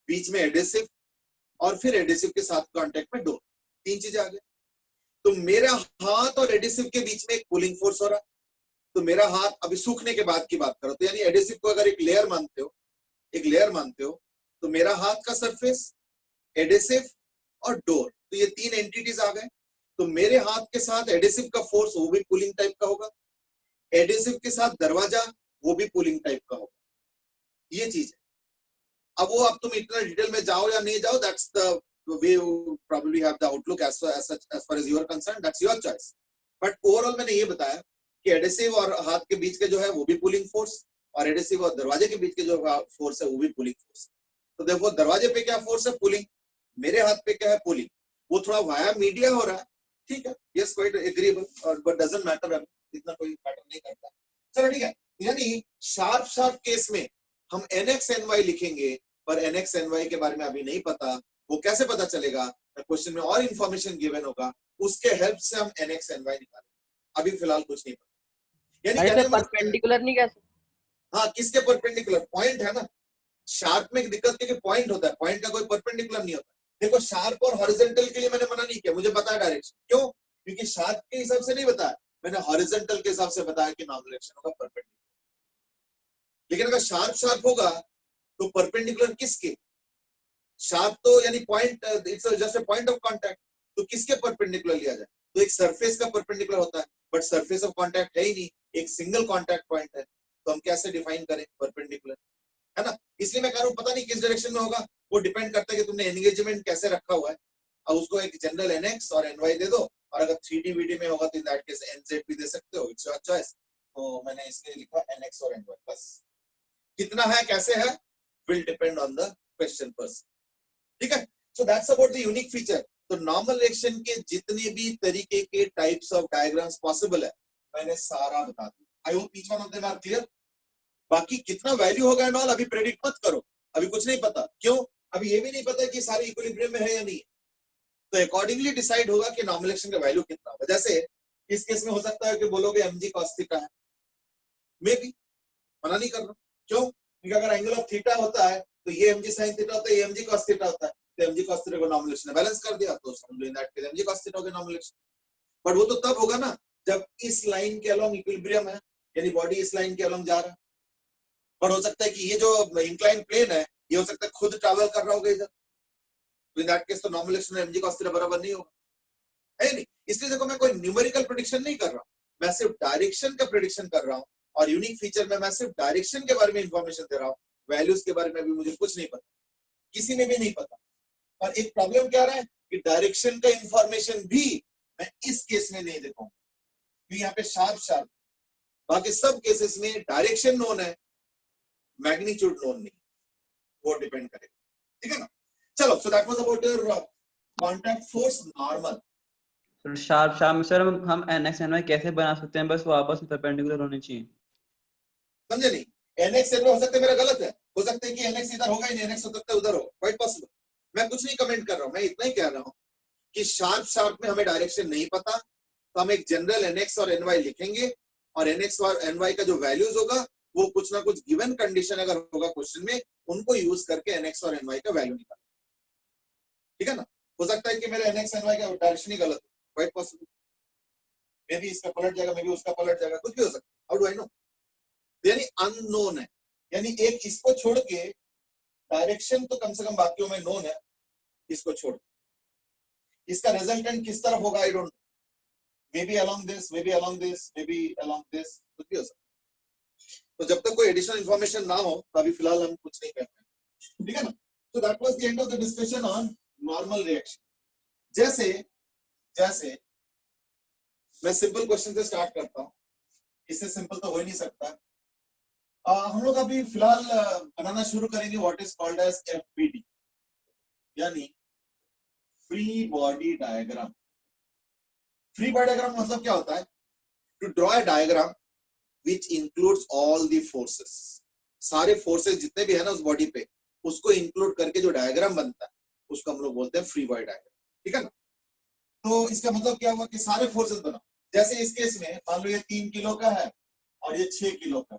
बीच में एडेसिव, और फिर एडेसिव के साथ कांटेक्ट में डोर, तीन चीजें आ गई। तो मेरा हाथ और एडेसिव के बीच में एक पुलिंग फोर्स हो रहा, तो मेरा हाथ अभी सूखने के बाद की बात करो, तो यानी एडेसिव को अगर एक लेयर मानते हो, तो मेरा हाथ का सरफेस, एडेसिव और डोर, तो ये तीन एंटिटीज आ गए। तो मेरे हाथ के साथ एडेसिव का फोर्स वो भी पुलिंग टाइप का होगा, एडेसिव के साथ दरवाजा वो भी पुलिंग टाइप का होगा, ये चीज है। अब तुम इतना डिटेल में जाओ या नहीं जाओ, that's the way you probably have the outlook as far as you are concern, that's your choice. But overall मैंने ये बताया कि एडेसिव और हाथ के बीच के जो है वो भी पुलिंग फोर्स, और एडेसिव और दरवाजे के बीच के जो फोर्स है वो भी पुलिंग फोर्स। तो देखो, दरवाजे पे क्या फोर्स है, पुलिंग, मेरे हाथ पे क्या है, पुलिंग, वो थोड़ा वाया मीडिया हो रहा है, ठीक है, yes, quite agreeable, but doesn't matter, इतना कोई मैटर नहीं करता। चलो ठीक है, यानी शार्प केस में हम nx ny लिखेंगे, पर nx ny के बारे में अभी नहीं पता, वो कैसे पता चलेगा, क्वेश्चन में और इंफॉर्मेशन गिवन होगा, उसके हेल्प से हम NX NY निकालेंगे। अभी फिलहाल कुछ नहीं पता। यानी कहने का मतलब परपेंडिकुलर नहीं कह सकते? हाँ, किसके परपेंडिकुलर? पॉइंट है ना। शार्प में एक दिक्कत है कि पॉइंट होता है, पॉइंट का कोई परपेंडिकुलर नहीं होता। देखो शार्प और हॉरिजॉन्टल के लिए मैंने मना नहीं किया, मुझे पता है डायरेक्शन। क्यों? क्योंकि शार्प के हिसाब से नहीं बताया, मैंने हॉरिजॉन्टल के हिसाब से बताया कि नॉर्मल डायरेक्शन होगा परपेंडिकुलर। लेकिन अगर शार्प शार्प होगा तो परपेंडिकुलर किसके? शार्प तो यानी point, it's just a point of contact, तो किसके परपेंडिकुलर लिया जाए? तो एक सरफेस का परपेंडिकुलर होता है, बट सरफेस ऑफ कांटेक्ट है ही नहीं, एक सिंगल कांटेक्ट पॉइंट है, तो हम कैसे डिफाइन करें परपेंडिकुलर, है ना? इसलिए मैं कह रहा हूं पता नहीं किस डायरेक्शन में होगा, वो डिपेंड करता है कि तुमने एंगेजमेंट कैसे रखा हुआ है। और उसको एक जनरल NX और NY दे दो, और अगर 3D VD में होगा तो इन दैट केस NZ भी दे सकते हो, इट्स योर चॉइस। तो मैंने इसलिए लिखा NX और NY बस। कितना है कैसे है will depend on the question person, ठीक है? सो that's about the unique feature. तो नॉर्मल डायरेक्शन के जितने भी तरीके के टाइप्स ऑफ डायग्राम्स पॉसिबल है मैंने सारा बता दिया। I hope each one of them are clear. बाकी कितना वैल्यू होगा एंड ऑल अभी प्रेडिक्ट मत करो, अभी कुछ नहीं पता। क्यों? अभी ये भी नहीं पता कि सारे इक्विलिब्रियम में है या नहीं, तो अकॉर्डिंगली डिसाइड होगा कि नॉर्मल डायरेक्शन का वैल्यू कितना होगा। जैसे इस केस में हो सकता है कि बोलोगे mg cos थीटा है, मे भी, मना नहीं कर रहा। क्यों? क्योंकि अगर एंगल ऑफ थीटा होता है तो ये mg sin थीटा होता है, ये mg cos थीटा होता है, तो mg cos थीटा को नॉर्मल डायरेक्शन में बैलेंस कर दिया, तो समझो इन that case mg cos theta हो गया नॉर्मल डायरेक्शन। बट वो तो तब होगा ना जब इस लाइन के अलोंग इक्विलिब्रियम है, यानी बॉडी इस लाइन के अलोंग जा रहा है। पर हो सकता है कि ये जो इंक्लाइन प्लेन है ये हो सकता है खुद ट्रैवल कर रहा होगा इधर, तो इन दैट केस तो नॉर्मल डायरेक्शन में mg cos थीटा बराबर नहीं होगा, है नहीं? इसलिए देखो मैं कोई न्यूमेरिकल प्रेडिक्शन नहीं कर रहा हूं, मैं सिर्फ डायरेक्शन का प्रेडिक्शन कर रहा हूं। और यूनिक फीचर में मैं सिर्फ डायरेक्शन के बारे में इंफॉर्मेशन दे रहा हूं, वैल्यूज के बारे में भी मुझे कुछ नहीं पता, किसी में भी नहीं पता। और एक प्रॉब्लम क्या रहा है कि डायरेक्शन का इंफॉर्मेशन भी मैं इस केस में नहीं दे पाऊंगा, क्योंकि यहाँ पे शार्प शार्प, बाकी सब केसेस में डायरेक्शन नोन है, मैग्नीट्यूड नोन नहीं, वो डिपेंड करेगा, ठीक है ना? चलो, so that was about your contact force normal. Sharp sharp में सर हम NX NY कैसे बना सकते हैं? बस वो आपस में परपेंडिकुलर होने चाहिए। समझे नहीं? NX NY हो सकता है मेरा गलत है, हो सकता है कि NX इधर होगा ही नहीं, NX हो सकता है उधर हो, क्वाइट पॉसिबल। मैं कुछ नहीं कमेंट कर रहा हूं, मैं इतना ही कह रहा हूं कि शार्प शार्प में हमें डायरेक्शन नहीं पता, तो हम एक जनरल NX और NY लिखेंगे, और NX और NY का जो वैल्यूज होगा वो कुछ ना कुछ गिवन कंडीशन अगर होगा क्वेश्चन में, उनको यूज करके NX और NY का वैल्यू निकालें, ठीक है ना? हो सकता है कि मेरे NX NY का डायरेक्शन ही गलत हो, क्वाइट पॉसिबल। मे बी इसका पलट जाएगा, मे बी उसका पलट जाएगा, कुछ भी हो सकता है। How do I know? यानी अननोन है, यानी एक इसको छोड़ के डायरेक्शन तो कम से कम बाकियों में नोन है, इसको छोड़ के इसका रिजल्टेंट किस तरफ होगा आई don't no, may be along this, may be along this, may be along this, कुछ भी हो सकता है। तो जब तक कोई एडिशनल इंफॉर्मेशन ना हो तो अभी फिलहाल हम कुछ नहीं कर पाएंगे, ठीक है ना? So that was the end of the discussion on normal reaction. जैसे जैसे मैं सिंपल क्वेश्चन से स्टार्ट करता हूं, इससे सिंपल तो हो ही नहीं सकता। हम लोग अभी फिलहाल बनाना शुरू करेंगे what is called as FBD, यानी free body diagram. Free body diagram मतलब क्या होता है? To draw a diagram which includes all the forces, सारे फोर्सेस जितने भी है ना उस बॉडी पे, उसको इंक्लूड करके जो डायग्राम बनता है उसको हम लोग बोलते हैं फ्री बॉडी डायग्राम, ठीक है ना? तो इसका मतलब क्या हुआ कि सारे फोर्सेस बनाओ। जैसे इस केस में मान लो ये 3 किलो का है और ये 6 किलो का,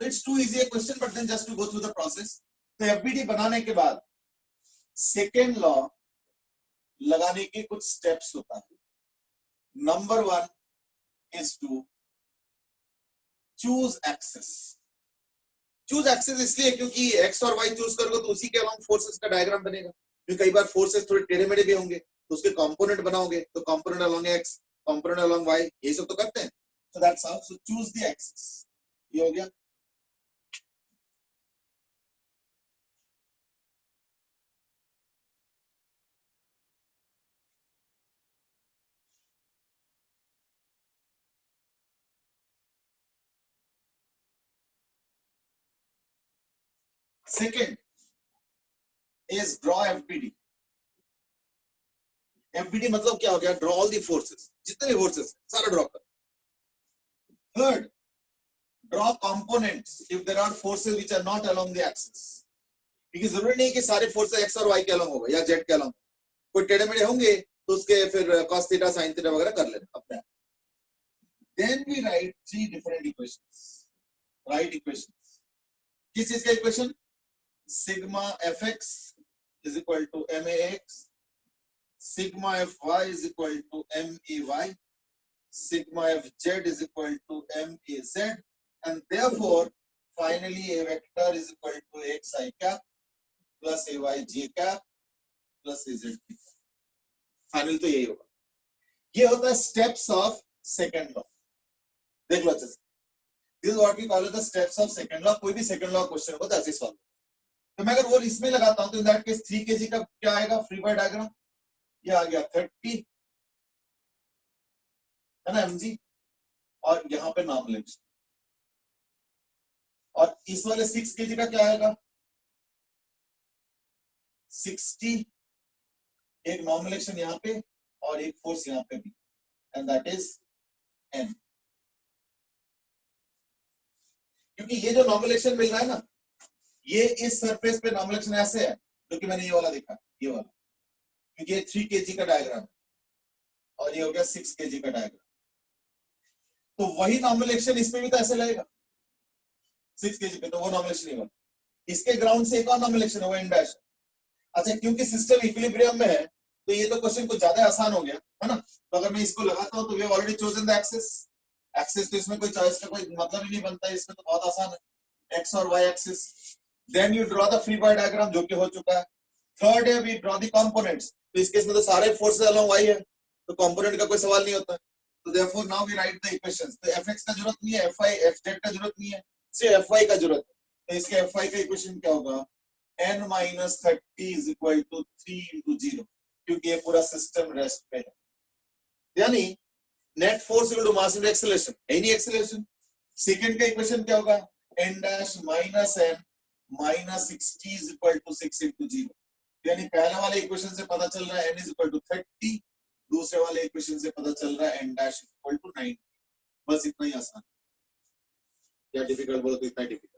तो it's too easy question, but then just to go through the process. तो FBD बनाने के बाद सेकेंड लॉ लगाने के कुछ स्टेप्स होता है। Number 1 is to choose axes. Choose axes इसलिए क्योंकि एक्स और वाई चूज करोगे तो उसी के अलोंग फोर्सेस का डायग्राम बनेगा, क्योंकि कई बार फोर्सेस थोड़े टेढ़े मेढ़े भी होंगे, तो उसके कंपोनेंट बनाओगे, तो component along x, component along y, ये सब तो करते हैं। So that's how, so choose the axes, ये हो गया। Second is draw FBD। FBD मतलब क्या हो गया? ड्रॉ ऑल द फोर्सेस, जितने भी फोर्सेस सारा ड्रॉ कर। Third, draw components if there are forces which are not along the axis, क्योंकि जरूरी नहीं कि सारे फोर्सेस एक्स और वाई के अलोंग होगा या जेड के अलोंग, कोई टेढ़े मेढ़े होंगे तो उसके फिर cos थीटा sin थीटा वगैरह कर लेना अपने आप। Then we write three different equations. Write equations. किस चीज का equation? Sigma fx is equal to max, sigma fy is equal to may, sigma fz is equal to maz, and therefore finally a vector is equal to xi cap plus ay j cap plus az j cap. Final तो यही होगा। ये होता है steps of second law. देख लो अच्छे से, this is what we call the steps of second law. कोई भी सेकंड लॉ क्वेश्चन होगा तो ऐसे सॉल्व। तो मैं अगर वो इसमें लगाता हूं तो इन दैट केस 3 kg का क्या आएगा फ्री बॉडी डायग्राम, ये आ गया 30 है ना mg, और यहाँ पे नॉर्मल, और इस वाले 6 kg का क्या आएगा 60, एक नॉर्मल एक्शन यहाँ पे और एक फोर्स यहाँ पे भी, एंड दैट इज n। क्योंकि ये जो नॉर्मल एक्शन मिल रहा है ना, ये इस सरफेस पे नॉर्मल एक्शन ऐसे है, जो कि मैंने ये वाला देखा, ये वाला, क्योंकि ये 3 kg का डायग्राम है और ये हो गया 6 kg का डायग्राम। तो वही नॉर्मल एक्शन इसमें भी तो ऐसे लगेगा 6 kg पे, तो वो नॉर्मल एक्शन ही होगा। इसके ग्राउंड से एक और नॉर्मल एक्शन है, वो n डैश। अच्छा, क्योंकि सिस्टम इक्विलिब्रियम में है तो ये तो क्वेश्चन कुछ ज्यादा आसान हो गया है ना। तो अगर मैं इसको लगाता हूं तो we have already chosen the axis. Axis तो इसमें कोई चॉइस का कोई मतलब ही नहीं बनता है, इसमें तो बहुत आसान है, एक्स और y axis. Then you draw the free body diagram, जो कि हो चुका है। थर्ड है वी ड्रॉ द कंपोनेंट्स। तो इस केस में तो सारे फोर्सेस अलोंग वाई है, तो कंपोनेंट का कोई सवाल नहीं होता है। तो therefore now we write the equations. तो fx का जरूरत नहीं है, fy fz का जरूरत नहीं है, सिर्फ fy का जरूरत है। तो इसके fy का इक्वेशन क्या होगा, n minus 30 is equal to 3 into 0, क्योंकि ये पूरा सिस्टम रेस्ट पे है। यानी net force equal to mass into acceleration, any acceleration. Second का इक्वेशन क्या होगा, n dash minus n minus 60 is equal to 6 into 0। यानी पहले वाले इक्वेशन से पता चल रहा है n is equal to 30, दूसरे वाले इक्वेशन से पता चल रहा है n dash is equal to 9। बस इतना ही आसान, या डिफिकल्ट बोलो तो इतना difficult.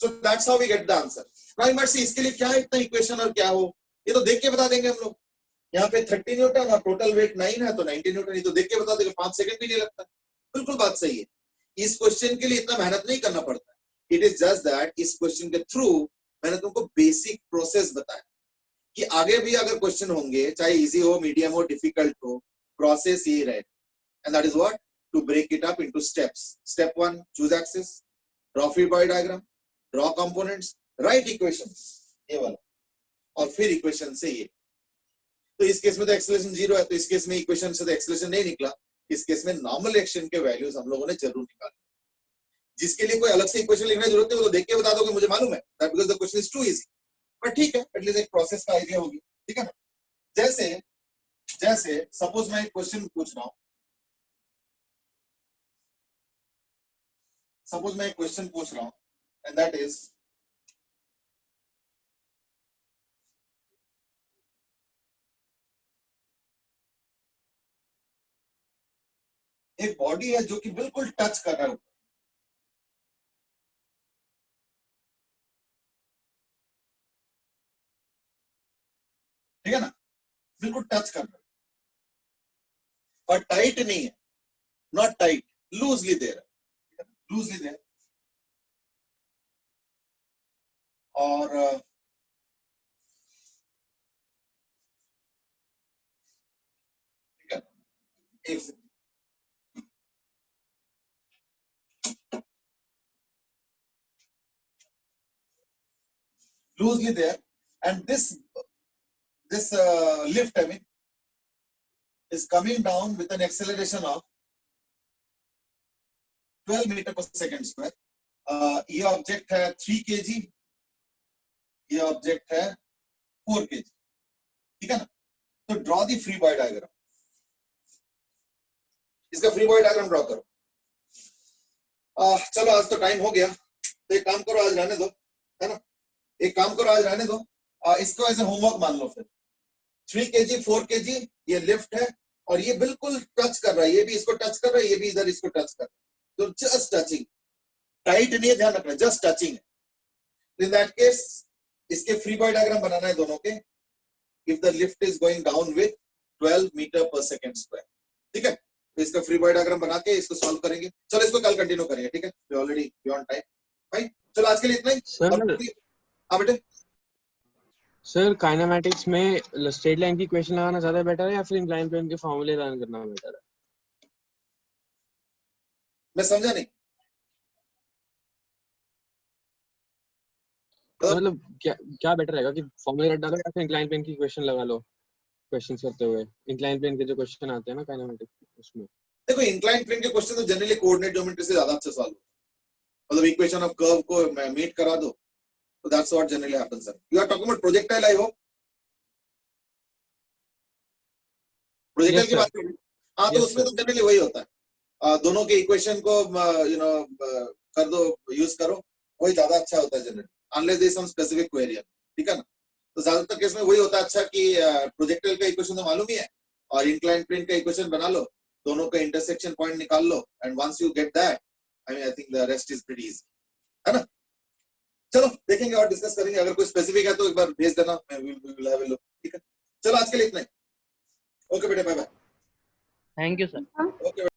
So that's how we get the answer. Now you might see इसके लिए क्या इतना इक्वेशन और क्या हो, ये तो देख के बता देंगे हम लोग। यहाँ पे 30 न्यूटन और टोटल वेट 9 है, तो 90 न्यूटन, ये तो देख के बता देंगे, 5 सेकंड भी नहीं लगता। बिल्कुल बात सही है, इस क्वेश्चन के लिए इतना मेहनत नहीं करना पड़ता। इट इज जस्ट दैट इस क्वेश्चन के थ्रू मैंने तुमको बेसिक प्रोसेस बताया कि आगे भी अगर क्वेश्चन होंगे, चाहे इजी हो, मीडियम हो, डिफिकल्ट हो, प्रोसेस यही रहे। And that is what, to break it up into steps. Step 1, choose axis, draw free body diagram, draw components, write equations, ये वाला, और फिर इक्वेशन से ये। तो इस केस में तो एक्सेलरेशन 0 है, तो इस केस में इक्वेशन से तो एक्सेलरेशन नहीं निकला। इस केस में नॉर्मल एक्शन के वैल्यूज हम लोगों ने जरूर निकाले। जिसके लिए कोई अलग से इक्वेशन लिखने की जरूरत है वो तो देख के बता दोगे, मुझे मालूम है, that because the question is too easy. पर ठीक है, एटलीस्ट एक प्रोसेस का आइडिया होगी, ठीक है ना। जैसे जैसे सपोज मैं एक क्वेश्चन पूछ रहा हूं, सपोज मैं एक क्वेश्चन पूछ रहा हूं, एंड दैट इज एक बॉडी है जो कि बिल्कुल टच कर रहा है, ठीक है ना, बिल्कुल टच कर रहा है और टाइट नहीं है, नॉट टाइट, लूजली दे रहा है, लूजली दे, और ठीक है, एक second, loosely there, and this lift, I mean, is coming down with an acceleration of 12 metre पर सेकंड स्क्वायर। ये ऑब्जेक्ट है 3 kg, ये ऑब्जेक्ट है 4 kg, ठीक है ना। तो draw the free body diagram, इसका फ्री बॉडी डायग्राम ड्रॉ करो। चलो आज तो टाइम हो गया, तो एक काम करो, आज रहने दो, है ना, एक काम करो, आज रहने दो, इसको ऐसे होमवर्क मान लो। फिर 3 kg 4 kg ये लिफ्ट है, और ये बिल्कुल टच कर रहा है, ये भी इसको टच कर रहा है, ये भी इधर इसको टच कर रहा है, तो जस्ट टचिंग, टाइट नहीं है, ध्यान रखना, जस्ट टचिंग है। इन दैट केस इसके फ्री बॉडी डायग्राम बनाना है दोनों के। if the lift is going down with 12 meter per second square. ठीक है, तो इसका फ्री बॉडी डायग्राम बना के इसको सॉल्व करेंगे. चलो इसको कल कंटिन्यू करेंगे. ठीक है, वी ऑलरेडी बियॉन्ड टाइम. भाई चलो आज के लिए इतना ही. सर हाँ बेटे, सर काइनेमैटिक्स में स्ट्रेट लाइन की इक्वेशन लगाना ज्यादा बेटर है या फिर इंक्लाइन प्लेन के फॉर्मूले रन करना बेटर है? मैं समझा नहीं. मतलब क्या बेटर रहेगा कि फॉर्मूले रट डालो या फिर इंक्लाइन प्लेन की इक्वेशन लगा लो क्वेश्चंस करते हुए? इंक्लाइन प्लेन के जो क्वेश्चन आते हैं ना काइनेमैटिक्स उसमें, देखो इंक्लाइन प्लेन के क्वेश्चन तो जनरली कोऑर्डिनेट ज्योमेट्री से ज्यादा अच्छा सॉल्व होता है. मतलब इक्वेशन ऑफ कर्व को मीट करा दो, तो that's what generally happens. Sir you are talking about projectile, I hope projectile Yes, की sir. बात करें. हाँ, तो Yes, उसमें sir. तो जनरली वही होता है. दोनों के इक्वेशन को कर दो, यूज करो, वही ज्यादा अच्छा होता है generally, unless there is some specific query. ठीक है ना. तो ज्यादातर केस में वही होता है अच्छा कि प्रोजेक्टाइल का इक्वेशन तो मालूम ही है और इंक्लाइन प्लेन का इक्वेशन बना लो, दोनों का इंटरसेक्शन पॉइंट निकाल लो, and once you get that, I mean I think the rest is pretty easy, है ना. चलो देखेंगे और डिस्कस करेंगे. अगर कोई स्पेसिफिक है तो एक बार भेज देना, we will have a look. ठीक है, चलो आज के लिए इतना ही. ओके बेटे, bye bye. Thank you sir. Okay.